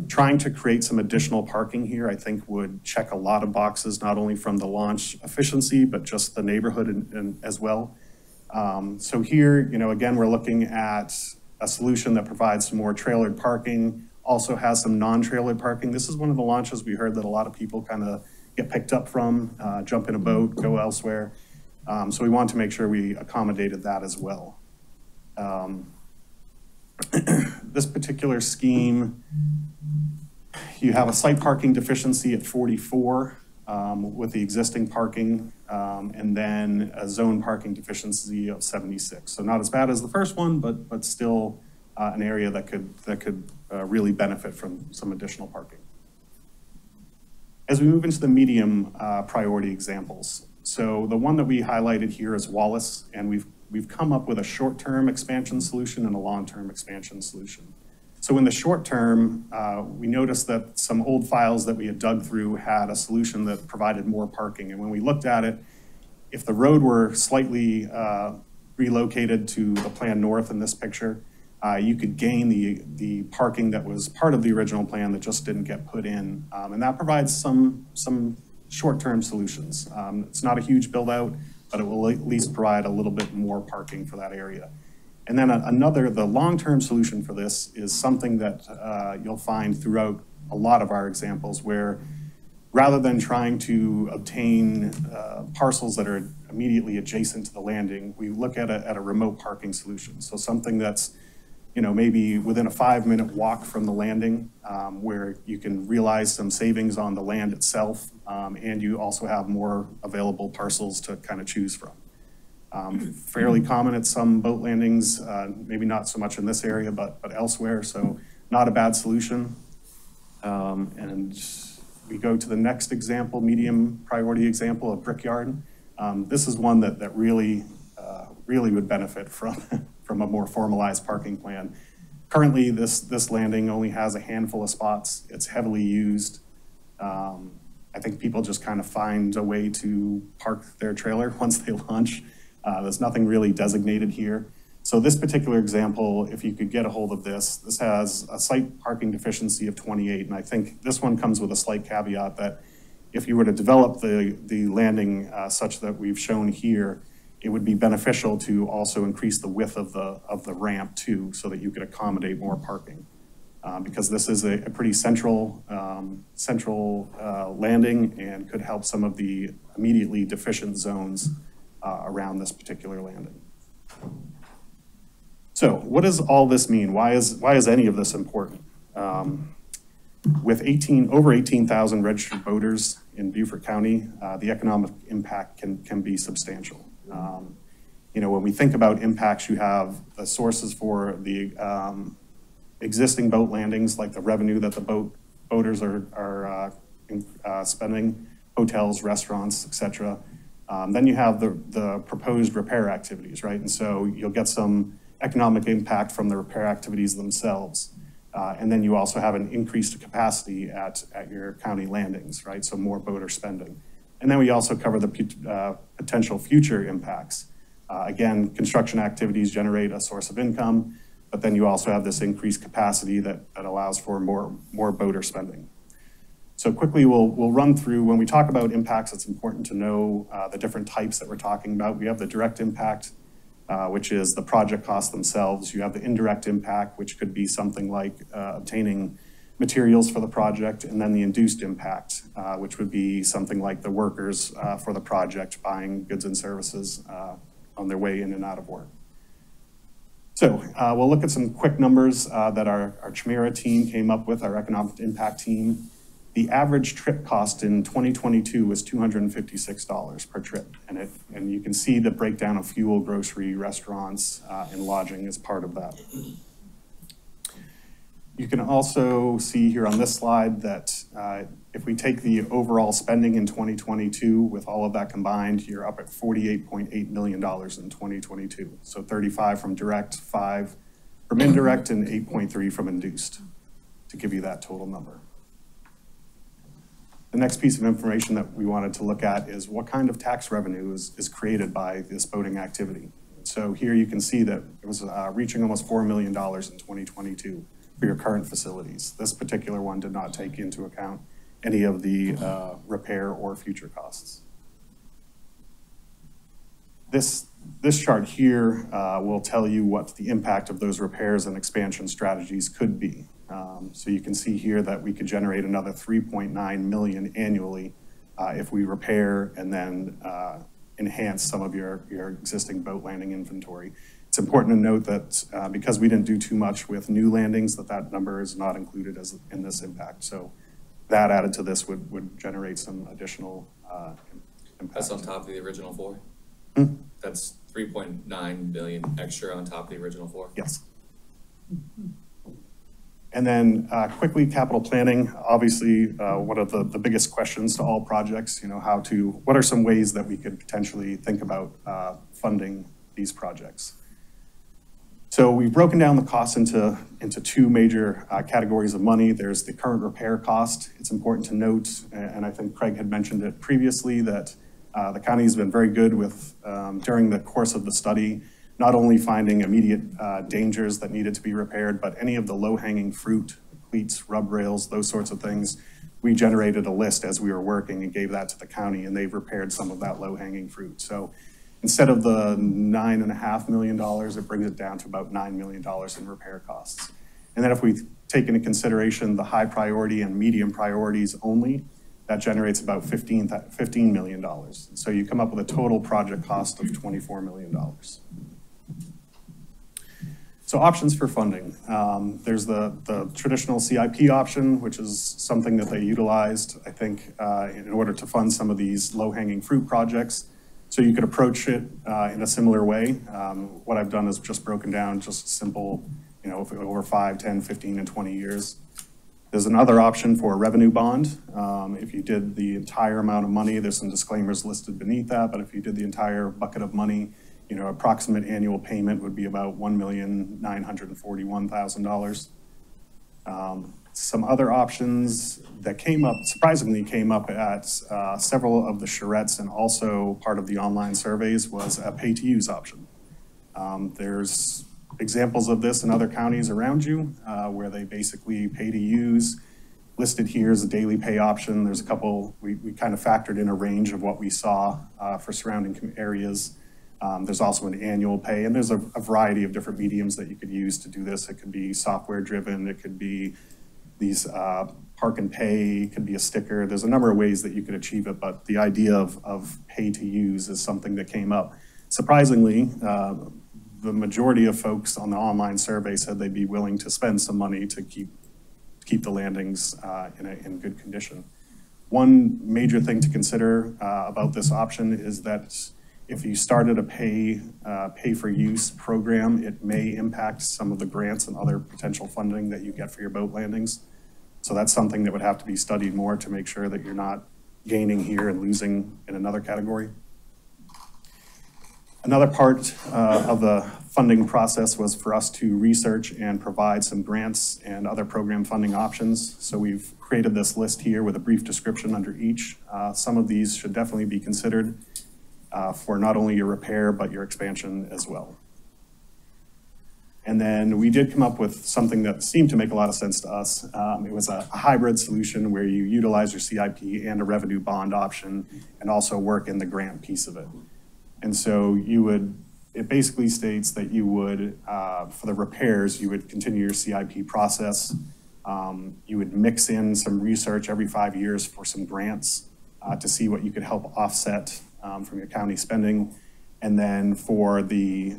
trying to create some additional parking here, I think would check a lot of boxes, not only from the launch efficiency, but just the neighborhood and as well. So here, you know, again, we're looking at a solution that provides some more trailered parking, also has some non-trailered parking. This is one of the launches we heard that a lot of people kind of get picked up from, jump in a boat, go elsewhere. So we want to make sure we accommodated that as well. This particular scheme, you have a site parking deficiency at 44 with the existing parking, and then a zone parking deficiency of 76. So not as bad as the first one, but still an area that could really benefit from some additional parking. As we move into the medium priority examples, so the one that we highlighted here is Wallace, and we've come up with a short-term expansion solution and a long-term expansion solution. So in the short term, we noticed that some old files that we had dug through had a solution that provided more parking. And when we looked at it, if the road were slightly relocated to the plan north in this picture, you could gain the parking that was part of the original plan that just didn't get put in. And that provides some short-term solutions. It's not a huge build out, but it will at least provide a little bit more parking for that area. And then the long-term solution for this is something that you'll find throughout a lot of our examples, where rather than trying to obtain parcels that are immediately adjacent to the landing, we look at a remote parking solution. So something that's, you know, maybe within a 5-minute walk from the landing, where you can realize some savings on the land itself, and you also have more available parcels to kind of choose from. Fairly common at some boat landings, maybe not so much in this area, but elsewhere, so not a bad solution. And we go to the next example, medium priority example of Brickyard. This is one that really would benefit from a more formalized parking plan. Currently, this landing only has a handful of spots. It's heavily used. I think people just kind of find a way to park their trailer once they launch. There's nothing really designated here. So this particular example, if you could get a hold of this has a site parking deficiency of 28. And I think this one comes with a slight caveat that if you were to develop the landing such that we've shown here, it would be beneficial to also increase the width of the ramp too, so that you could accommodate more parking. Because this is a pretty central landing and could help some of the immediately deficient zones around this particular landing. So what does all this mean? Why is any of this important? With over 18,000 registered boaters in Beaufort County, the economic impact can be substantial. You know, when we think about impacts, you have the sources for the existing boat landings, like the revenue that the boaters are spending, hotels, restaurants, etc. Then you have the proposed repair activities, right? And so you'll get some economic impact from the repair activities themselves. And then you also have an increased capacity at your county landings, right? So more boater spending. And then we also cover the potential future impacts. Again, construction activities generate a source of income, but then you also have this increased capacity that allows for more boater spending. So quickly, we'll run through, when we talk about impacts, it's important to know the different types that we're talking about. We have the direct impact, which is the project costs themselves. You have the indirect impact, which could be something like obtaining materials for the project, and then the induced impact, which would be something like the workers for the project buying goods and services on their way in and out of work. So we'll look at some quick numbers that our Chimera team came up with, our economic impact team. The average trip cost in 2022 was $256 per trip. And you can see the breakdown of fuel, grocery, restaurants, and lodging as part of that. You can also see here on this slide that if we take the overall spending in 2022 with all of that combined, you're up at $48.8 million in 2022. So 35 from direct, 5 from indirect, and 8.3 from induced, to give you that total number. The next piece of information that we wanted to look at is what kind of tax revenue is created by this boating activity. So here you can see that it was reaching almost $4 million in 2022 for your current facilities. This particular one did not take into account any of the repair or future costs. This chart here will tell you what the impact of those repairs and expansion strategies could be. So you can see here that we could generate another $3.9 million annually if we repair and then enhance some of your existing boat landing inventory. It's important to note that because we didn't do too much with new landings, that number is not included in this impact. So that added to this would generate some additional impact. That's on top of the original 4? That's 3.9 billion extra on top of the original 4? Yes. And then quickly, capital planning, obviously one of the biggest questions to all projects, what are some ways that we could potentially think about funding these projects? So we've broken down the costs into two major categories of money. There's the current repair cost. It's important to note, and I think Craig had mentioned it previously, that the county has been very good with, during the course of the study, not only finding immediate dangers that needed to be repaired, but any of the low-hanging fruit, cleats, rub rails, those sorts of things. We generated a list as we were working and gave that to the county, and they've repaired some of that low-hanging fruit. So instead of the $9.5 million, it brings it down to about $9 million in repair costs. And then if we take into consideration the high priority and medium priorities only, that generates about $15 million. So you come up with a total project cost of $24 million. So options for funding. There's the traditional CIP option, which is something that they utilized, I think, in order to fund some of these low-hanging fruit projects. So you could approach it in a similar way. What I've done is just broken down just simple, over 5, 10, 15, and 20 years. There's another option for a revenue bond. If you did the entire amount of money, there's some disclaimers listed beneath that, but if you did the entire bucket of money, approximate annual payment would be about $1,941,000. Some other options that surprisingly came up at several of the charrettes and also part of the online surveys was a pay-to-use option. There's examples of this in other counties around you where they basically pay to use. Listed here is a daily pay option. There's a couple, we kind of factored in a range of what we saw for surrounding areas. There's also an annual pay, and there's a variety of different mediums that you could use to do this. It could be software driven, it could be these park and pay, it could be a sticker. There's a number of ways that you could achieve it, but the idea of pay to use is something that came up. Surprisingly, the majority of folks on the online survey said they'd be willing to spend some money to keep the landings in good condition. One major thing to consider about this option is that if you started a pay for use program, it may impact some of the grants and other potential funding that you get for your boat landings. So that's something that would have to be studied more to make sure that you're not gaining here and losing in another category. Another part of the funding process was for us to research and provide some grants and other program funding options. So we've created this list here with a brief description under each. Some of these should definitely be considered for not only your repair, but your expansion as well. And then we did come up with something that seemed to make a lot of sense to us. It was a hybrid solution where you utilize your CIP and a revenue bond option and also work in the grant piece of it. And so it basically states that you would, for the repairs, you would continue your CIP process. You would mix in some research every 5 years for some grants to see what you could help offset from your county spending. And then for the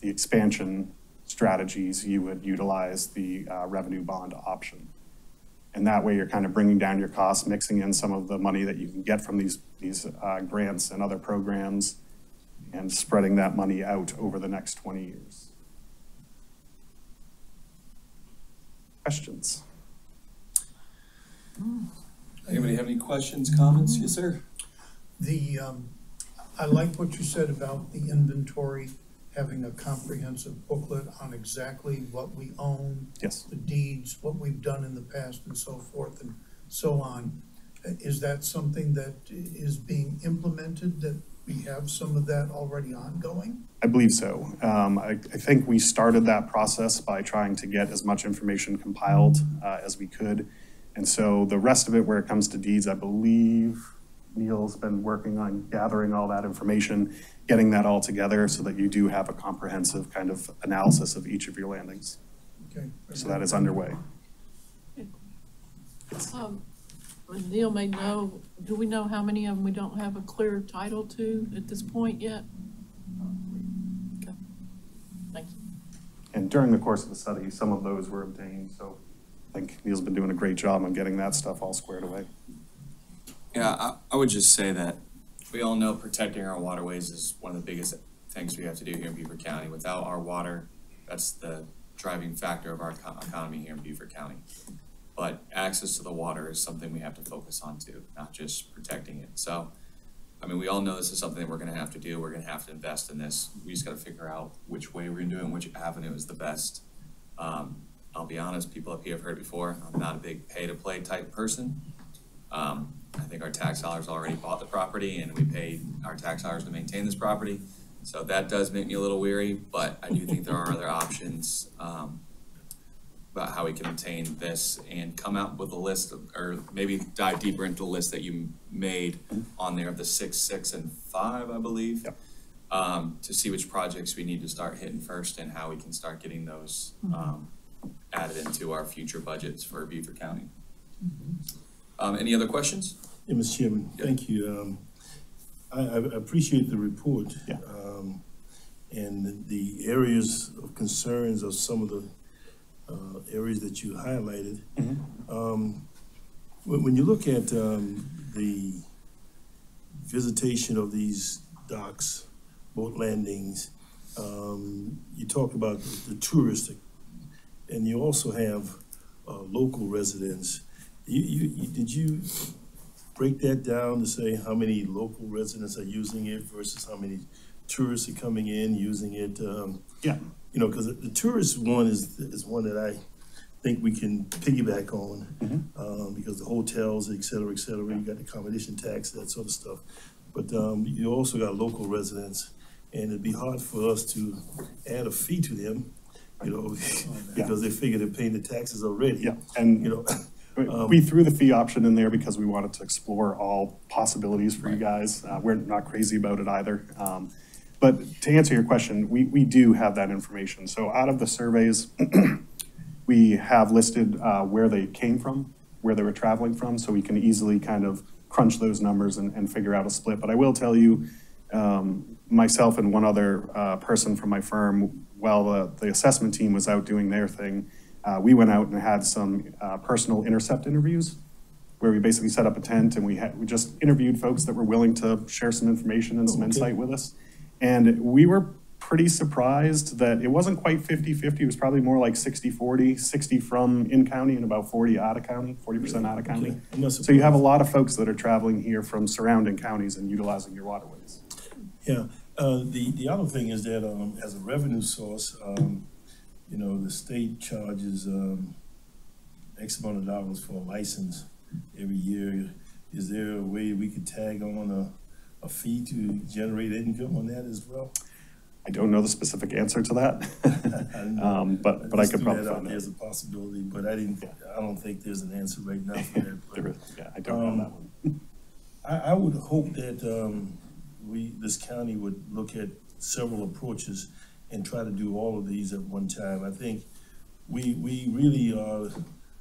expansion strategies, you would utilize the revenue bond option. And that way you're kind of bringing down your costs, mixing in some of the money that you can get from these grants and other programs and spreading that money out over the next 20 years. Questions? Anybody have any questions, comments? Yes, sir. I like what you said about the inventory, having a comprehensive booklet on exactly what we own. Yes. The deeds, what we've done in the past and so forth and so on. Is that something that is being implemented, that we have some of that already ongoing? I believe so. I think we started that process by trying to get as much information compiled as we could. And so the rest of it, where it comes to deeds, I believe Neil's been working on gathering all that information, getting that all together so that you do have a comprehensive kind of analysis of each of your landings. Okay. So that is underway. And Neil may know, do we know how many of them we don't have a clear title to at this point yet? Okay, thank you. And during the course of the study, some of those were obtained. So I think Neil's been doing a great job on getting that stuff all squared away. Yeah, I would just say that we all know protecting our waterways is one of the biggest things we have to do here in Beaufort County. Without our water, that's the driving factor of our economy here in Beaufort County. But access to the water is something we have to focus on too, not just protecting it. So, I mean, we all know this is something that we're gonna have to do. We're gonna have to invest in this. We just gotta figure out which way we're gonna do it and which avenue is the best. I'll be honest, people up here have heard it before. I'm not a big pay-to-play type person. I think our tax dollars already bought the property and we paid our tax dollars to maintain this property. So that does make me a little weary, but I do think there are other options about how we can obtain this and come out with a list of, or maybe dive deeper into the list that you made on there of the 6, 6, and 5, I believe. Yep. To see which projects we need to start hitting first and how we can start getting those added into our future budgets for Beaufort County. Any other questions? Yeah, Mr. Chairman, thank you. I appreciate the report. Yeah. And the areas of concerns of some of the areas that you highlighted. When you look at the visitation of these docks, boat landings, you talk about the touristic, and you also have local residents. Did you break that down to say how many local residents are using it versus how many tourists are coming in using it? Yeah. You know, because the tourist one is one that I think we can piggyback on, because the hotels, et cetera, you got the accommodation tax, that sort of stuff. But you also got local residents, and it'd be hard for us to add a fee to them, you know, because they figure they're paying the taxes already. Yeah, and you know. We threw the fee option in there because we wanted to explore all possibilities for you guys. We're not crazy about it either. But to answer your question, we do have that information. So out of the surveys, we have listed where they came from, where they were traveling from, so we can easily kind of crunch those numbers and figure out a split. But I will tell you, myself and one other person from my firm, while the assessment team was out doing their thing, we went out and had some personal intercept interviews where we basically set up a tent and we just interviewed folks that were willing to share some information and some insight with us. And we were pretty surprised that it wasn't quite 50-50. It was probably more like 60-40, 60 from in-county and about 40 out of county, 40% out of county. So you have a lot of folks that are traveling here from surrounding counties and utilizing your waterways. Yeah, the other thing is that as a revenue source, you know, the state charges X amount of dollars for a license every year. Is there a way we could tag on a fee to generate income on that as well? I don't know the specific answer to that, but I could probably find that. There's a possibility, but I don't think there's an answer right now for that. But, yeah, I don't know that one. I would hope that this county would look at several approaches and try to do all of these at one time. I think we really are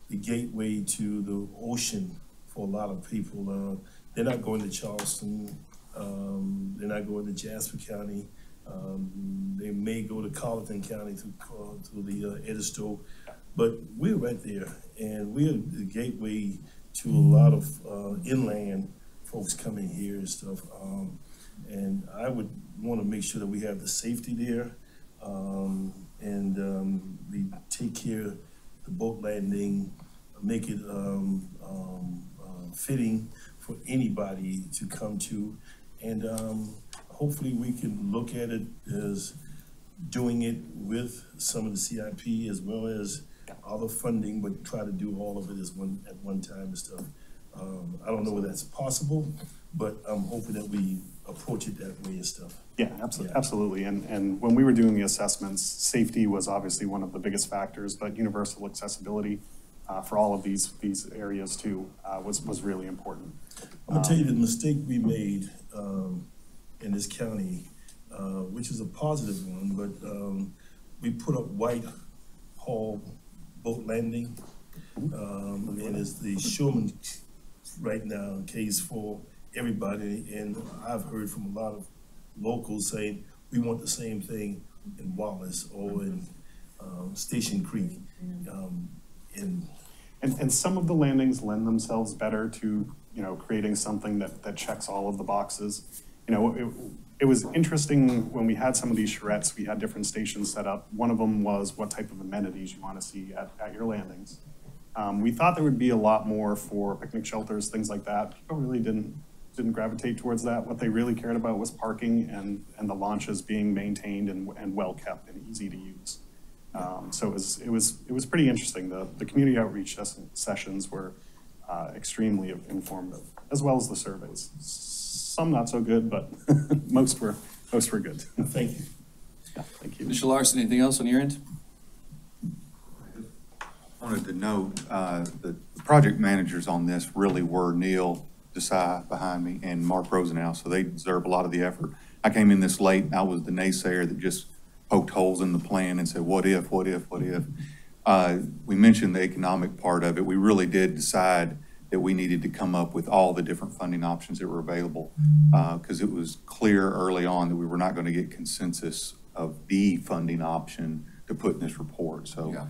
the gateway to the ocean for a lot of people. They're not going to Charleston, they're not going to Jasper County. They may go to Colleton County through the Edisto, but we're right there, and we're the gateway to a lot of inland folks coming here and stuff. And I would want to make sure that we have the safety there, and we take care of the boat landing, make it fitting for anybody to come to, and hopefully we can look at it as doing it with some of the CIP as well as other funding, but try to do all of it at one time and stuff. I don't know whether that's possible, but I'm hoping that we approach it that way and stuff. Yeah, absolutely. And when we were doing the assessments, safety was obviously one of the biggest factors, but universal accessibility for all of these areas too was really important. I'm gonna tell you the mistake we made in this county, which is a positive one, but we put up Whitehall boat landing, and it's the Shulman right now case for everybody. And I've heard from a lot of locals saying we want the same thing in Wallace or in Station Creek. And some of the landings lend themselves better to, creating something that checks all of the boxes. It was interesting when we had some of these charrettes, we had different stations set up. One of them was what type of amenities you want to see at your landings. We thought there would be a lot more for picnic shelters, things like that. People really didn't gravitate towards that. What they really cared about was parking and the launches being maintained and well kept and easy to use. So it was pretty interesting. The community outreach sessions were extremely informative, as well as the surveys. Some not so good, but most were good. Thank you. Yeah, thank you. Mr. Larson, anything else on your end? Wanted to note the project managers on this really were Neil Desai behind me and Mark Rosenau, so they deserve a lot of the effort. I came in this late, and I was the naysayer that just poked holes in the plan and said, what if? We mentioned the economic part of it. We really did decide that we needed to come up with all the different funding options that were available, because it was clear early on that we were not going to get consensus of the funding option to put in this report. So, Yeah.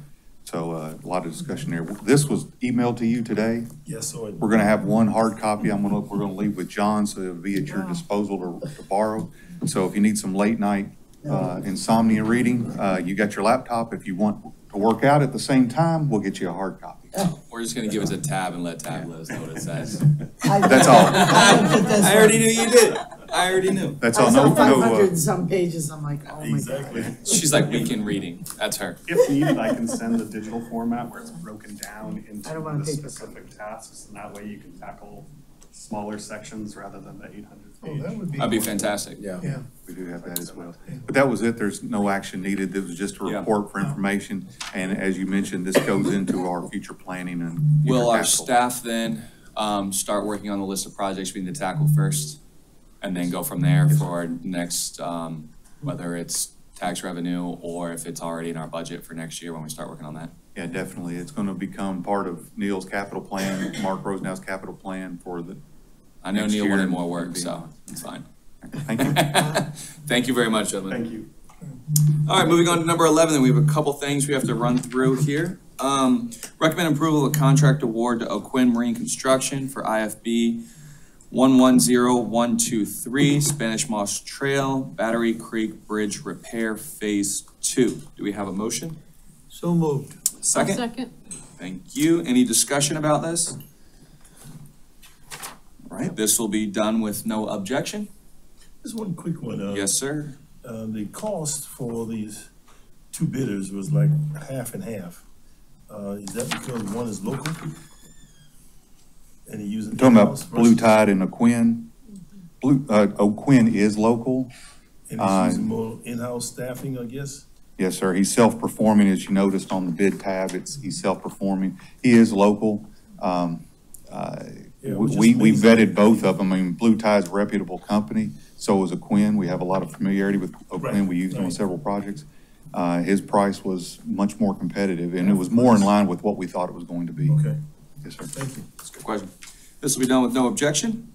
A lot of discussion there. This was emailed to you today. Yes, so We're going to have one hard copy. We're going to leave with John, so it'll be at your disposal to borrow. So if you need some late night insomnia reading, you got your laptop. If you want to work out at the same time, we'll get you a hard copy. We're just gonna give it to Tab and let Tab let us know what it says. That's all. I already knew you did. I already knew. That's I all. saw No, 500 and some pages, I'm like, oh my exactly. God. She's like weekend reading. That's her. If needed, I can send the digital format where it's broken down into I don't wanna the take a specific tasks, and that way you can tackle smaller sections rather than the 800 Oh, page. that would be. That'd be good. fantastic. Yeah. Yeah. We do have that as well. But that was it. There's no action needed. It was just a Yeah. report for information. And as you mentioned, this goes into our future planning and. Will our capital. staff then start working on the list of projects we need to tackle first? And then go from there for our next, whether it's tax revenue or if it's already in our budget for next year when we start working on that? Yeah, definitely. It's going to become part of Neil's capital plan, Mark Rosenau's capital plan for the. I know next Neil year wanted and more work, beyond. so it's fine. Thank you. Thank you very much, gentlemen. Thank you. All right, moving on to number 11, then we have a couple things we have to run through here. Recommend approval of contract award to O'Quinn Marine Construction for IFB 110123 Spanish Moss Trail Battery Creek Bridge Repair Phase 2. Do we have a motion? So moved. Second? Second. Thank you. Any discussion about this? All right, this will be done with no objection. Just one quick one. Yes, sir. The cost for these two bidders was like half and half. Is that because one is local? And he using. Talking in-house about Blue versus- Tide and O'Quinn. O'Quinn is local. And he's using more in-house staffing, I guess? Yes, sir. He's self-performing, as you noticed on the bid tab. He's self-performing. He is local. Yeah, which is We amazing. vetted both of them. I mean, Blue Tide's a reputable company. So is O'Quinn. We have a lot of familiarity with O'Quinn. Right, We used them on right. several projects. His price was much more competitive, and it was more in line with what we thought it was going to be. Okay, Yes, sir. thank you. That's a good question. This will be done with no objection.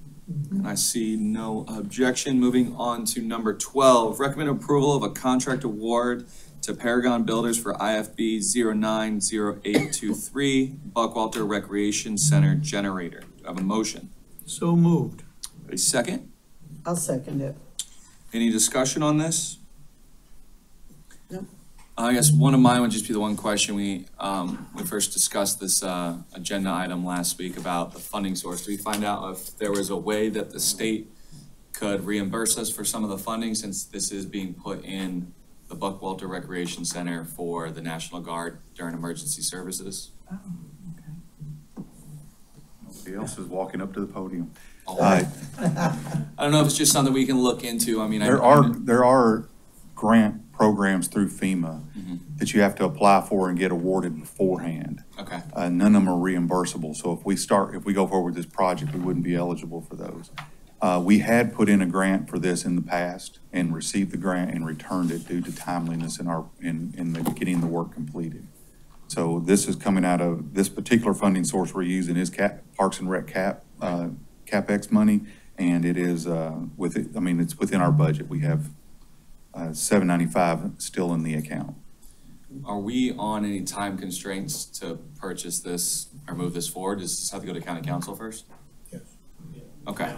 And I see no objection. Moving on to number 12, recommend approval of a contract award to Paragon Builders for IFB 090823 Buckwalter Recreation Center generator. Do I have a motion? So moved. A second? I'll second it. Any discussion on this? No. I guess one of mine would just be the one question we first discussed this agenda item last week about the funding source. Do we find out if there was a way that the state could reimburse us for some of the funding, since this is being put in the Buckwalter Recreation Center for the National Guard during emergency services? Oh, okay. Nobody else is walking up to the podium. I don't know if it's just something we can look into. I mean, There are grant programs through FEMA that you have to apply for and get awarded beforehand. Okay. None of them are reimbursable. So if we go forward with this project, we wouldn't be eligible for those. We had put in a grant for this in the past and received the grant and returned it due to timeliness in getting the work completed. So this is coming out of this particular funding source we're using is Parks and Rec CapEx money, and it is it's within our budget. We have $795 still in the account. Are we on any time constraints to purchase this or move this forward? Does this have to go to county council first? Yes. Okay.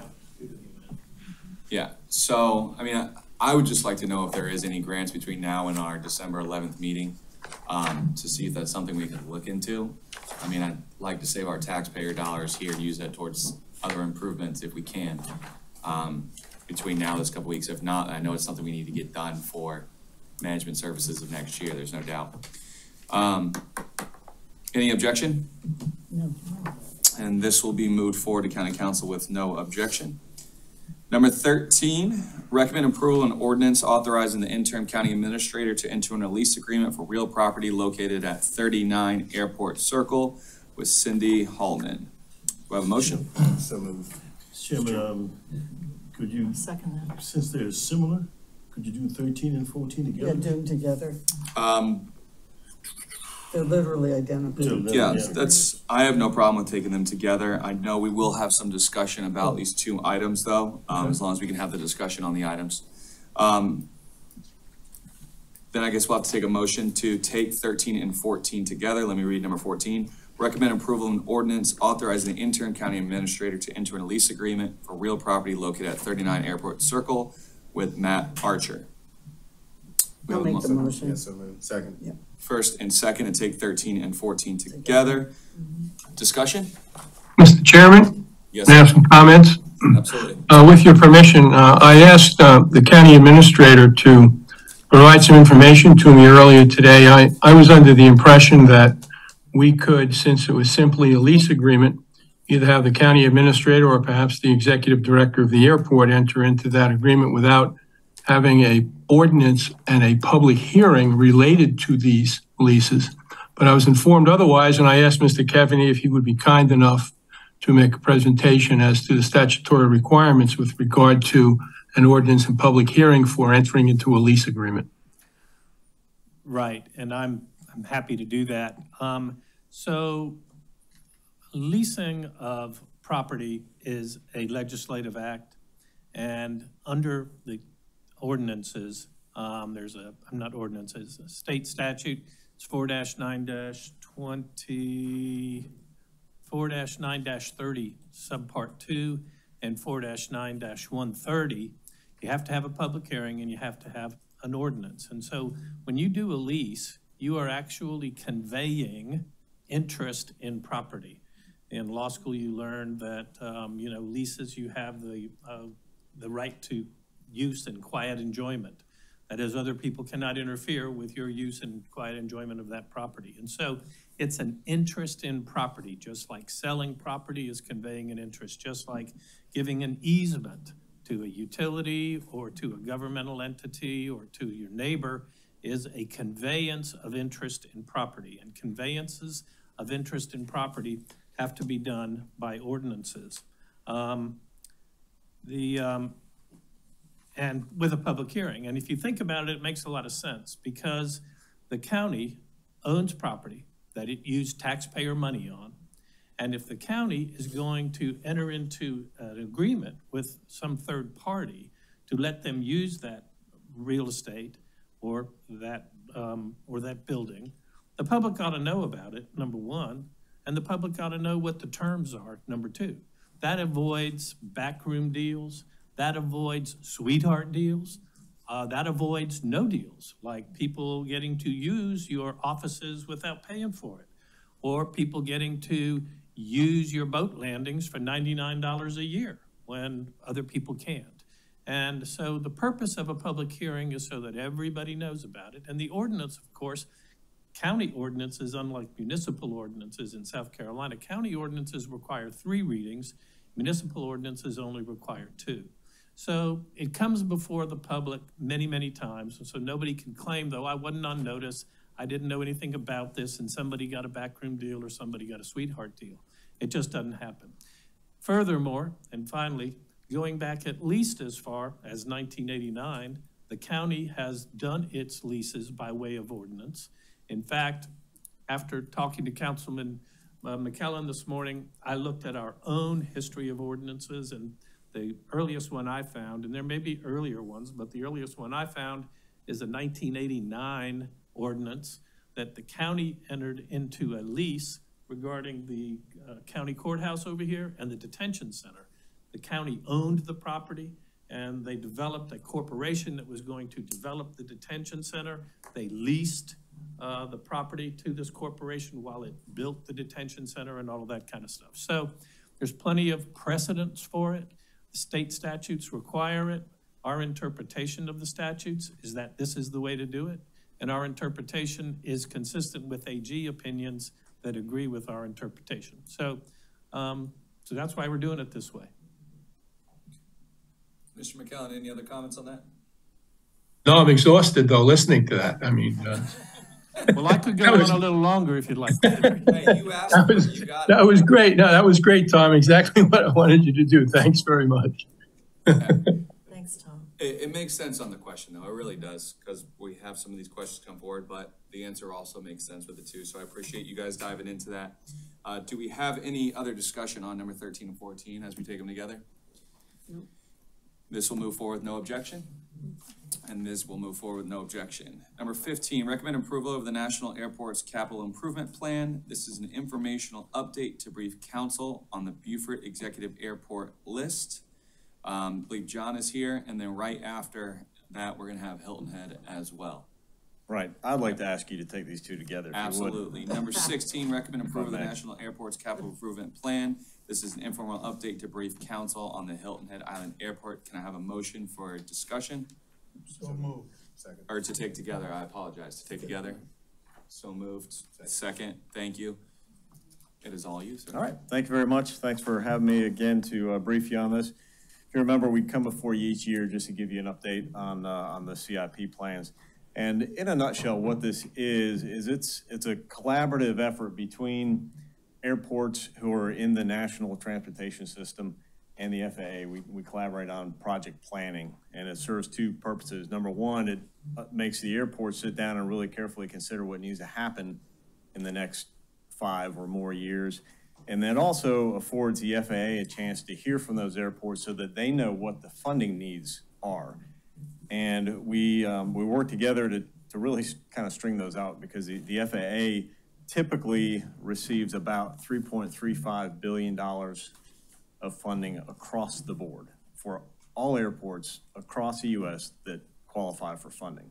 Yeah, so, I mean, I would just like to know if there is any grants between now and our December 11th meeting, to see if that's something we could look into. I mean, I'd like to save our taxpayer dollars here and use that towards other improvements if we can, between now and this couple weeks. If not, I know it's something we need to get done for management services of next year, there's no doubt. Any objection? No. And this will be moved forward to county council with no objection. Number 13, recommend approval of an ordinance authorizing the interim county administrator to enter into a lease agreement for real property located at 39 Airport Circle with Cindy Hallman. Do I have a motion? So moved. Chairman, could you, Second that. since they're similar, could you do 13 and 14 Yeah, together? do them together. Um, They're literally identical. Yeah, I have no problem with taking them together. I know we will have some discussion about these two items though, as long as we can have the discussion on the items. Then I guess we'll have to take a motion to take 13 and 14 together. Let me read number 14. Recommend approval of an ordinance authorizing the interim county administrator to enter in a lease agreement for real property located at 39 Airport Circle with Matt Archer. I'll make the motion. Yes, so moved. Second. Yep. First and second, and take 13 and 14 together. Discussion? Mr. Chairman, Yes, may I have some comments? absolutely. With your permission, I asked the county administrator to provide some information to me earlier today. I was under the impression that we could, since it was simply a lease agreement, either have the county administrator or perhaps the executive director of the airport enter into that agreement without having a ordinance and a public hearing related to these leases. But I was informed otherwise, and I asked Mr. Kevany if he would be kind enough to make a presentation as to the statutory requirements with regard to an ordinance and public hearing for entering into a lease agreement. Right, and I'm happy to do that. So leasing of property is a legislative act, and under the ordinances, not ordinances, a state statute, it's 4-9-20, 4-9-30, subpart 2, and 4-9-130. You have to have a public hearing and you have to have an ordinance. And so when you do a lease, you are actually conveying interest in property. In law school, you learn that, leases, you have the right to use and quiet enjoyment. That is, other people cannot interfere with your use and quiet enjoyment of that property. And so it's an interest in property, just like selling property is conveying an interest, just like giving an easement to a utility or to a governmental entity or to your neighbor is a conveyance of interest in property. And conveyances of interest in property have to be done by ordinances. and with a public hearing. And if you think about it, it makes a lot of sense because the county owns property that it used taxpayer money on. And if the county is going to enter into an agreement with some third party to let them use that real estate or that building, the public ought to know about it, number one, and the public ought to know what the terms are, number two. That avoids backroom deals, that avoids sweetheart deals, that avoids no deals, like people getting to use your offices without paying for it, or people getting to use your boat landings for $99 a year when other people can't. And so the purpose of a public hearing is so that everybody knows about it. And the ordinance, of course, county ordinances, unlike municipal ordinances in South Carolina, county ordinances require 3 readings. Municipal ordinances only require 2. So it comes before the public many, many times. And so nobody can claim, though, I wasn't on notice, I didn't know anything about this, and somebody got a backroom deal or somebody got a sweetheart deal. It just doesn't happen. Furthermore, and finally, going back at least as far as 1989, the county has done its leases by way of ordinance. In fact, after talking to Councilman McKellen this morning, I looked at our own history of ordinances, and the earliest one I found, and there may be earlier ones, but the earliest one I found is a 1989 ordinance that the county entered into a lease regarding the county courthouse over here and the detention center. The county owned the property, and they developed a corporation that was going to develop the detention center. They leased the property to this corporation while it built the detention center and all of that kind of stuff. So there's plenty of precedents for it. The state statutes require it. Our interpretation of the statutes is that this is the way to do it. And our interpretation is consistent with AG opinions that agree with our interpretation. So, so that's why we're doing it this way. Mr. McKellen, any other comments on that? No, I'm exhausted though, listening to that. I mean, Well, I could go on a little longer if you'd like. Hey, you asked for it, you got it. that was great. No, that was great, Tom. Exactly what I wanted you to do. Thanks very much. Thanks, Tom. It makes sense on the question, though. It really does, because we have some of these questions come forward, but the answer also makes sense with it too. So I appreciate you guys diving into that. Do we have any other discussion on number 13 and 14 as we take them together? Nope. This will move forward with no objection. And this will move forward with no objection. Number 15, recommend approval of the National Airports Capital Improvement Plan. This is an informational update to brief council on the Beaufort Executive Airport list. I believe John is here, and then right after that, we're gonna have Hilton Head as well. Right. I'd like to ask you to take these two together, if you would. Absolutely. Number 16, recommend approval of the National Airports Capital Improvement Plan. This is an informal update to brief council on the Hilton Head Island Airport. Can I have a motion for discussion? So moved. Second. Or to take together, I apologize, to take together. So moved. Second, thank you. It is all you, sir. All right. Thank you very much. Thanks for having me again to brief you on this. If you remember, we come before you each year just to give you an update on the CIP plans. And in a nutshell, what this is it's a collaborative effort between airports who are in the national transportation system and the FAA. We collaborate on project planning, and it serves 2 purposes. Number one, it makes the airport sit down and really carefully consider what needs to happen in the next 5 or more years. And that also affords the FAA a chance to hear from those airports so that they know what the funding needs are. And we work together to really kind of string those out, because the FAA typically receives about $3.35 billion of funding across the board for all airports across the U.S. that qualify for funding.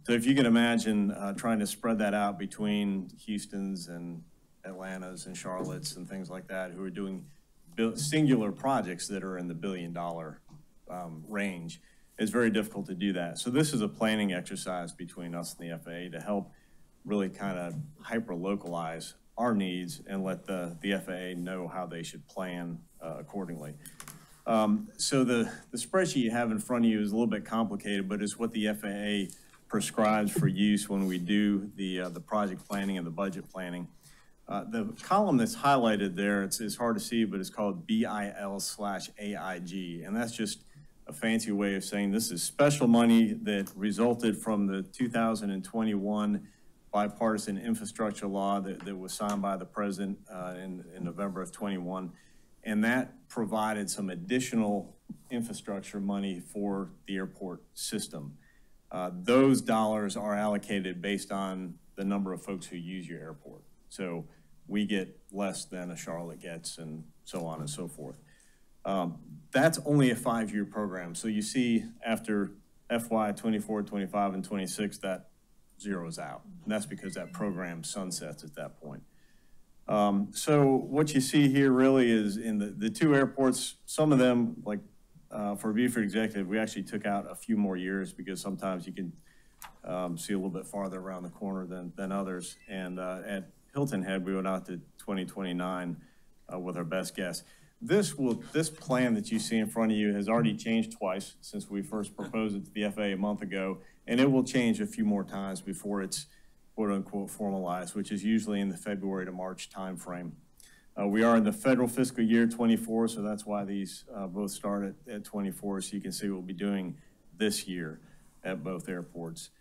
So if you can imagine trying to spread that out between Houston's and Atlanta's and Charlotte's and things like that, who are doing singular projects that are in the billion-dollar range, it's very difficult to do that. So this is a planning exercise between us and the FAA to help really kind of hyper-localize our needs and let the FAA know how they should plan accordingly. So the spreadsheet you have in front of you is a little bit complicated, but it's what the FAA prescribes for use when we do the project planning and the budget planning. The column that's highlighted there, it's hard to see, but it's called BIL/AIG, and that's just a fancy way of saying this is special money that resulted from the 2021 bipartisan infrastructure law that was signed by the president in November of 21. And that provided some additional infrastructure money for the airport system. Those dollars are allocated based on the number of folks who use your airport. So we get less than a Charlotte gets and so on and so forth. That's only a 5-year program. So you see after FY 24, 25, and 26, that zeroes out. And that's because that program sunsets at that point. So what you see here really is in the two airports, some of them, like for Buford Executive, we actually took out a few more years because sometimes you can see a little bit farther around the corner than others. And at Hilton Head, we went out to 2029 with our best guess. This plan that you see in front of you has already changed twice since we first proposed it to the FAA a month ago, and it will change a few more times before it's quote unquote formalized, which is usually in the February to March timeframe. We are in the federal fiscal year 24, so that's why these both start at 24, so you can see what we'll be doing this year at both airports.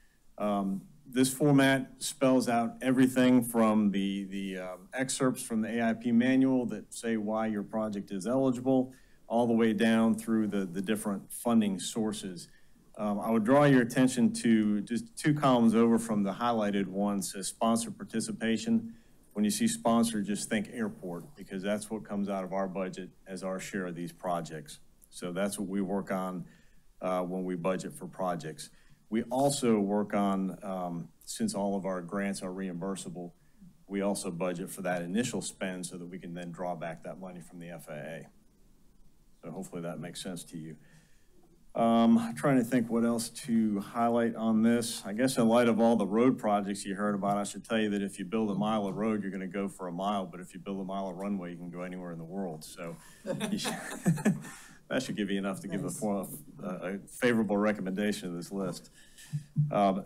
This format spells out everything from the excerpts from the AIP manual that say why your project is eligible, all the way down through the different funding sources. I would draw your attention to just 2 columns over from the highlighted one, says sponsor participation. When you see sponsor, just think airport, because that's what comes out of our budget as our share of these projects. So that's what we work on when we budget for projects. We also work on, since all of our grants are reimbursable, we also budget for that initial spend so that we can then draw back that money from the FAA. So hopefully that makes sense to you. Trying to think what else to highlight on this. I guess in light of all the road projects you heard about, I should tell you that if you build a mile of road, you're going to go for a mile, but if you build a mile of runway, you can go anywhere in the world. So you should, that should give you enough to give a favorable recommendation of this list.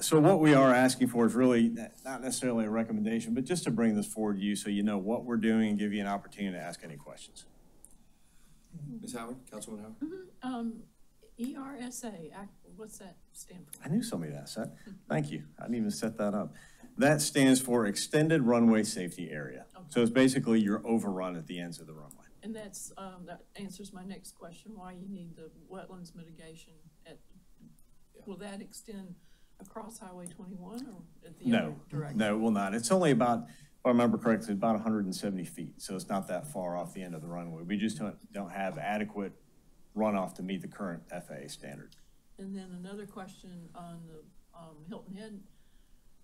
So what we are asking for is really not necessarily a recommendation, but just to bring this forward to you so you know what we're doing and give you an opportunity to ask any questions. Ms. Howard, Councilwoman Howard? ERSA, what's that stand for? I knew somebody asked that. Thank you. I didn't even set that up. That stands for Extended Runway Safety Area. Okay. So it's basically your overrun at the ends of the runway. And that's that answers my next question, why you need the wetlands mitigation will that extend across Highway 21 or at the other direction? No, it will not. It's only about, if I remember correctly, about 170 feet. So it's not that far off the end of the runway. We just don't have adequate runoff to meet the current FAA standard. And then another question on the Hilton Head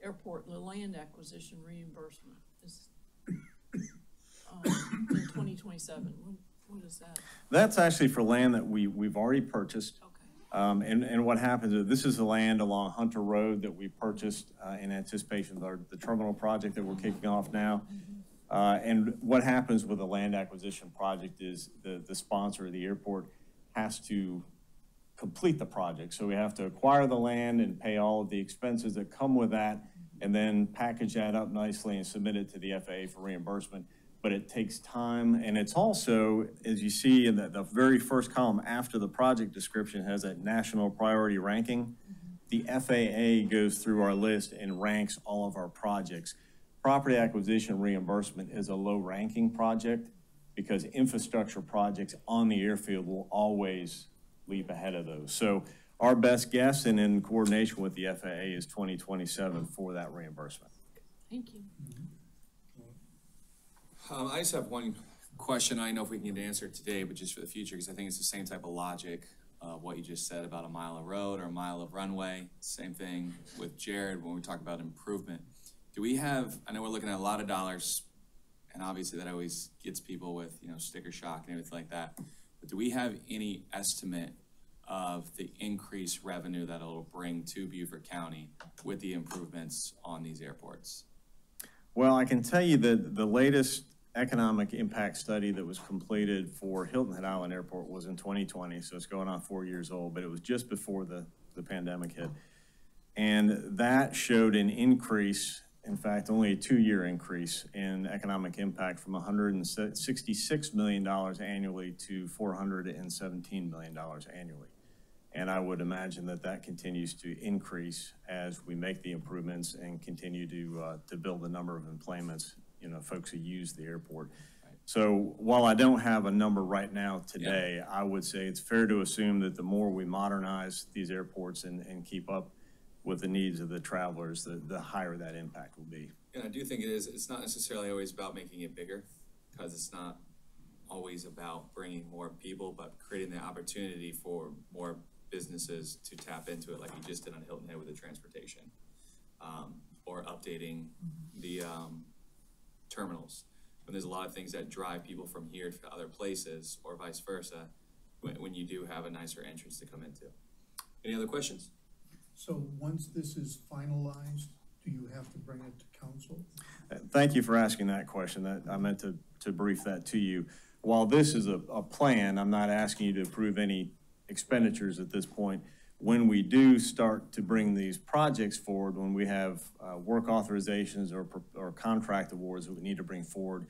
Airport, the land acquisition reimbursement is in 2027. What is that? That's actually for land that we've already purchased. Okay. And what happens is this is the land along Hunter Road that we purchased in anticipation of the terminal project that we're kicking off now. And what happens with a land acquisition project is the sponsor of the airport has to complete the project. So we have to acquire the land and pay all of the expenses that come with that, and then package that up nicely and submit it to the FAA for reimbursement. But it takes time, and it's also, as you see in the very first column after the project description has that national priority ranking. The FAA goes through our list and ranks all of our projects. Property acquisition reimbursement is a low ranking project because infrastructure projects on the airfield will always leap ahead of those. So our best guess, and in coordination with the FAA, is 2027 for that reimbursement. Thank you. I just have one question. I don't know if we can get an answer today, but just for the future, because I think it's the same type of logic of what you just said about a mile of road or a mile of runway. Same thing with Jared when we talk about improvement. Do we have, I know we're looking at a lot of dollars, and obviously that always gets people with, sticker shock and everything like that. But do we have any estimate of the increased revenue that it'll bring to Beaufort County with the improvements on these airports? Well, I can tell you that the latest economic impact study that was completed for Hilton Head Island Airport was in 2020, so it's going on 4 years old, but it was just before the pandemic hit. And that showed an increase, in fact, only a 2-year increase in economic impact from $166 million annually to $417 million annually. And I would imagine that that continues to increase as we make the improvements and continue to build the number of employments, folks who use the airport. So while I don't have a number right now today, I would say it's fair to assume that the more we modernize these airports and keep up with the needs of the travelers, the higher that impact will be. And I do think it's not necessarily always about making it bigger, because it's not always about bringing more people, but creating the opportunity for more businesses to tap into it, like you just did on Hilton Head with the transportation, or updating the terminals. When there's a lot of things that drive people from here to other places, or vice versa, when you do have a nicer entrance to come into. Any other questions? So once this is finalized, do you have to bring it to council? Thank you for asking that question. That I meant to brief that to you. While this is a plan, I'm not asking you to approve any expenditures at this point. When we do start to bring these projects forward, when we have work authorizations or contract awards that we need to bring forward,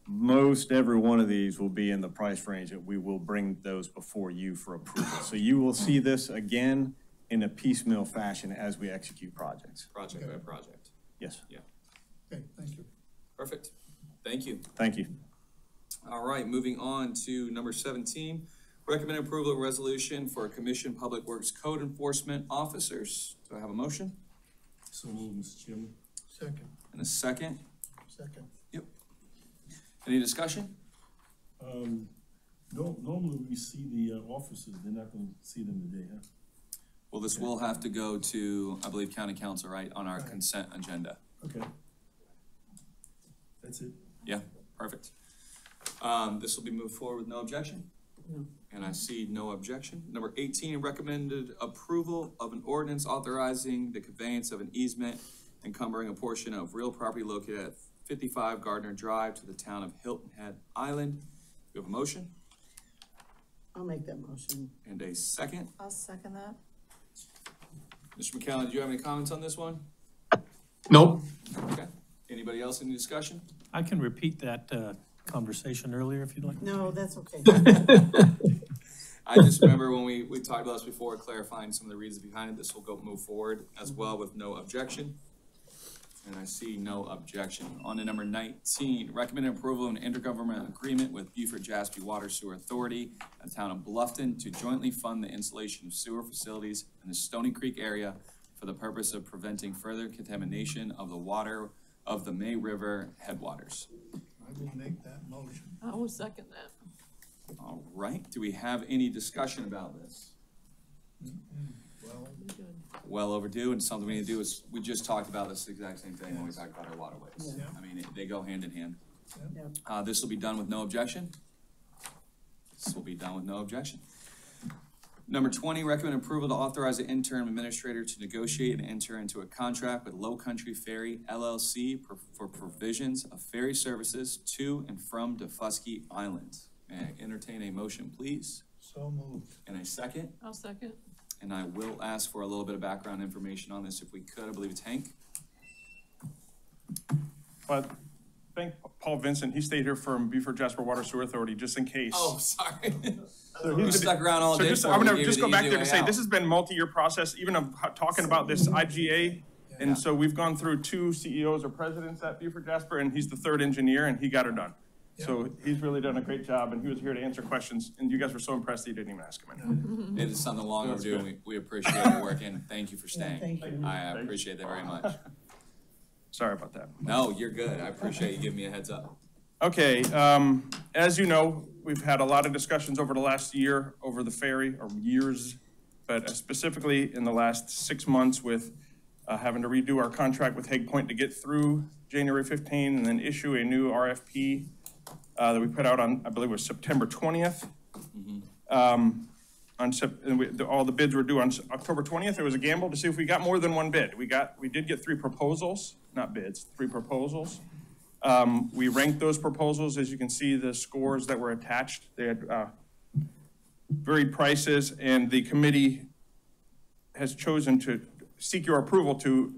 most every one of these will be in the price range that we will bring those before you for approval. So you will see this again in a piecemeal fashion as we execute projects. Project by project. Yes. Yeah. Okay, thank you. Perfect. Thank you. Thank you. All right, moving on to number 17. Recommend approval of resolution for Commission Public Works Code Enforcement Officers. Do I have a motion? So moved, Mr. Chairman. Second. And a second? Second. Yep. Any discussion? Normally we see the officers, they're not gonna see them today, huh? Well, this will have to go to, I believe, County Council, right, on our consent agenda. Okay. That's it. Yeah, perfect. This will be moved forward with no objection? No. And I see no objection. Number 18, recommended approval of an ordinance authorizing the conveyance of an easement encumbering a portion of real property located at 55 Gardner Drive to the town of Hilton Head Island. Do you have a motion? I'll make that motion. And a second? I'll second that. Mr. McCallum, do you have any comments on this one? Nope. Okay. Anybody else in the discussion? I can repeat that conversation earlier if you'd like. No, that's okay. I just remember when we talked about this before, clarifying some of the reasons behind it. This will move forward as well with no objection. And I see no objection. On to number 19, recommended approval of an intergovernmental agreement with Beaufort-Jasper Water Sewer Authority and the town of Bluffton to jointly fund the installation of sewer facilities in the Stony Creek area for the purpose of preventing further contamination of the water of the May River headwaters. I will make that motion. I will second that. All right, do we have any discussion about this? Well, Be good. Well overdue, and something we need to do is, we just talked about this exact same thing when we talked about our waterways. Yeah. I mean, they go hand in hand. Yeah. This will be done with no objection. This will be done with no objection. Number 20, recommend approval to authorize the interim administrator to negotiate and enter into a contract with Low Country Ferry LLC for provisions of ferry services to and from Defusky Island. May I entertain a motion, please? so moved. And a second? I'll second. And I will ask for a little bit of background information on this if we could. I believe it's Hank. But thank Paul Vincent. He stayed here from Beaufort-Jasper Water Sewer Authority, just in case. Oh, sorry. So You stuck around all day. just, for it. I'm We gonna gave just you go the back easy there to way say, out. this has been multi-year process, even of talking about this IGA. And so we've gone through 2 CEOs or presidents at Beaufort-Jasper, and he's the 3rd engineer, and he got her done. So he's really done a great job, and he was here to answer questions, and you guys were so impressed that you didn't even ask him any. It is something long That's overdue, and good. we appreciate your work, and thank you for staying. thank you. I appreciate that very much. Sorry about that. No, you're good. I appreciate you giving me a heads up. Okay, as you know, we've had a lot of discussions over the last year over the ferry, or years, but specifically in the last 6 months with having to redo our contract with Hague Point to get through January 15 and then issue a new RFP that we put out on, I believe it was September 20th. All the bids were due on October 20th. It was a gamble to see if we got more than one bid. We did get 3 proposals, not bids, 3 proposals. We ranked those proposals. As you can see, the scores that were attached, they had varied prices, and the committee has chosen to seek your approval to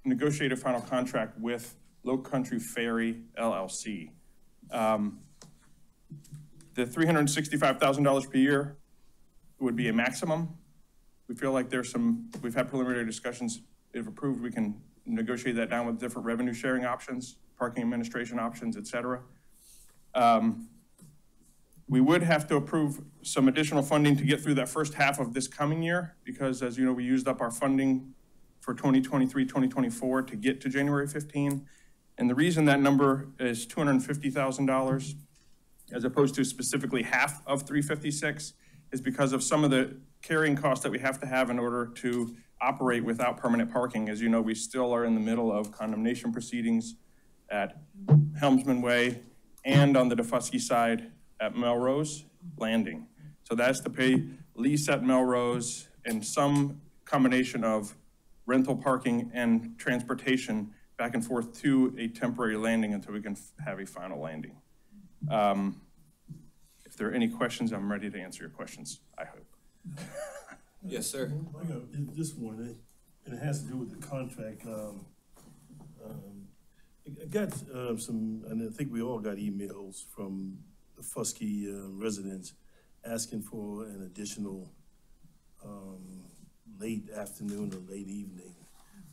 negotiate a final contract with Low Country Ferry LLC. The $365,000 per year would be a maximum. we feel like we've had preliminary discussions. If approved, we can negotiate that down with different revenue sharing options, parking administration options, et cetera. We would have to approve some additional funding to get through that first half of this coming year, because as you know, we used up our funding for 2023, 2024 to get to January 15. And the reason that number is $250,000 as opposed to specifically half of 356 is because of some of the carrying costs that we have to have in order to operate without permanent parking. As you know, we still are in the middle of condemnation proceedings at Helmsman Way and on the DeFusky side at Melrose Landing. So that's to pay lease at Melrose and some combination of rental parking and transportation back and forth to a temporary landing until we can have a final landing. If there are any questions, I'm ready to answer your questions, I hope. Yes, sir. I got this one, and it has to do with the contract. I got some, and I think we all got emails from the Fusky residents asking for an additional late afternoon or late evening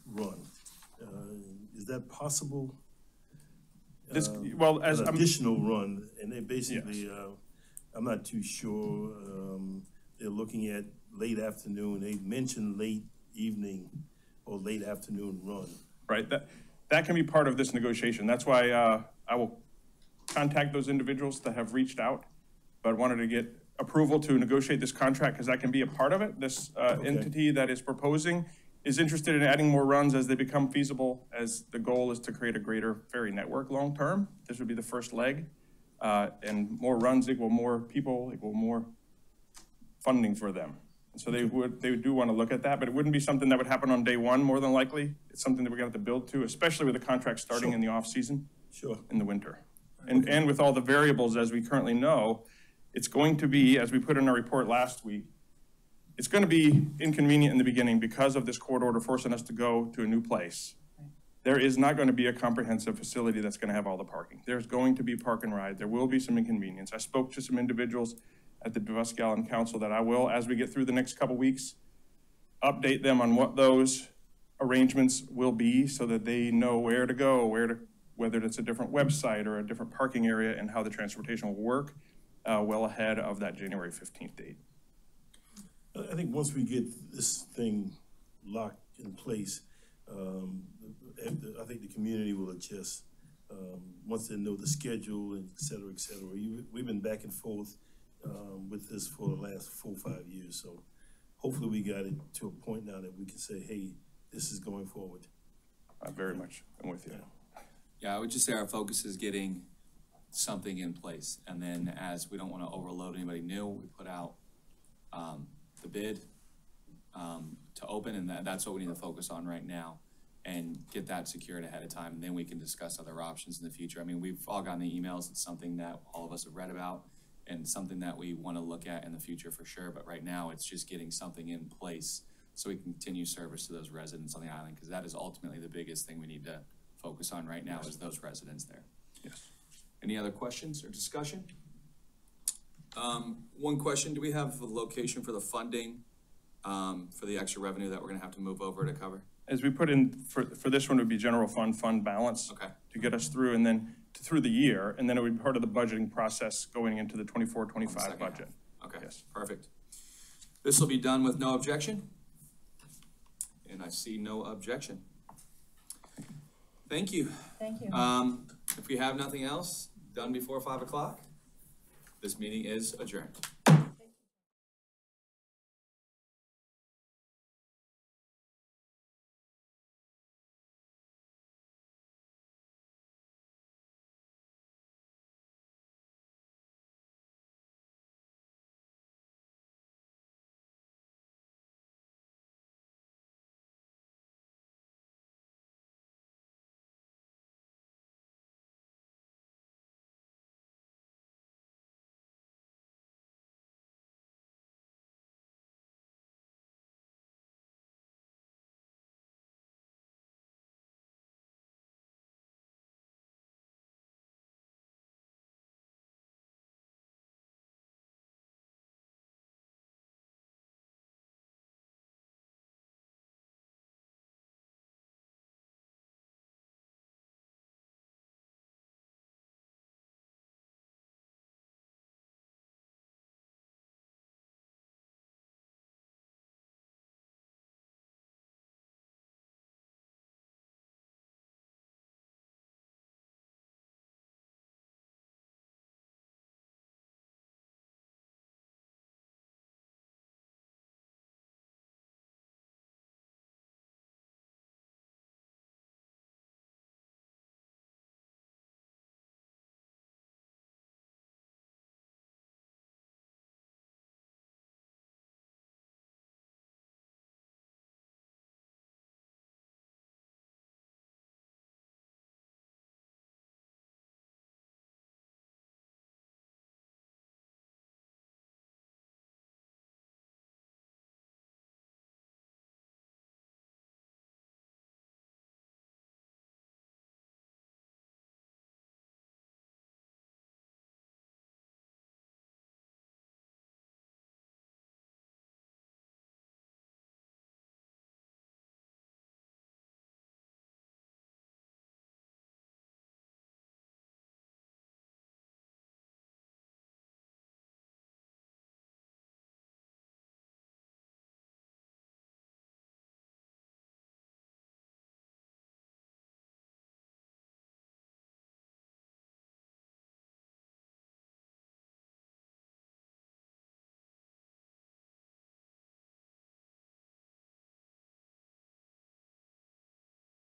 run. Is that possible? Well, as an additional run, and they basically, yes. I'm not too sure. They're looking at late afternoon. They mentioned late evening or late afternoon run. Right, that can be part of this negotiation. That's why I will contact those individuals that have reached out, but wanted to get approval to negotiate this contract because that can be a part of it. This entity that is proposing is interested in adding more runs as they become feasible, as the goal is to create a greater ferry network long-term. This would be the first leg. And more runs equal more people, equal more funding for them. So they do want to look at that, but it wouldn't be something that would happen on day one, more than likely. It's something that we're going to have to build to, especially with the contract starting in the off season, in the winter. And with all the variables as we currently know, it's going to be, as we put in our report last week, it's going to be inconvenient in the beginning because of this court order forcing us to go to a new place. There is not going to be a comprehensive facility that's going to have all the parking. There's going to be park and ride. There will be some inconvenience. I spoke to some individuals at the DeFusky Island Council that I will, as we get through the next couple weeks, update them on what those arrangements will be so that they know where to go, whether it's a different website or a different parking area and how the transportation will work well ahead of that January 15th date. I think once we get this thing locked in place, I think the community will adjust once they know the schedule and et cetera, et cetera. We've been back and forth with this for the last 4 or 5 years. So hopefully we got it to a point now that we can say, hey, this is going forward. Very much. I'm with you. Yeah, I would just say our focus is getting something in place. And then as we don't want to overload anybody new, we put out the bid to open, and that's what we need to focus on right now and get that secured ahead of time. And then we can discuss other options in the future. I mean, we've all gotten the emails. It's something that all of us have read about and something that we want to look at in the future for sure. But right now it's just getting something in place so we can continue service to those residents on the island, because that is ultimately the biggest thing we need to focus on right now is those residents there. Yes. Any other questions or discussion? One question, do we have the location for the funding for the extra revenue that we're gonna have to move over to cover? As we put in, for this one, it would be general fund balance. Okay. To get us through and then through the year, and then it would be part of the budgeting process going into the 24-25 budget. Okay, yes. Perfect. This will be done with no objection. And I see no objection. Thank you. Thank you. If we have nothing else done before 5 o'clock, this meeting is adjourned.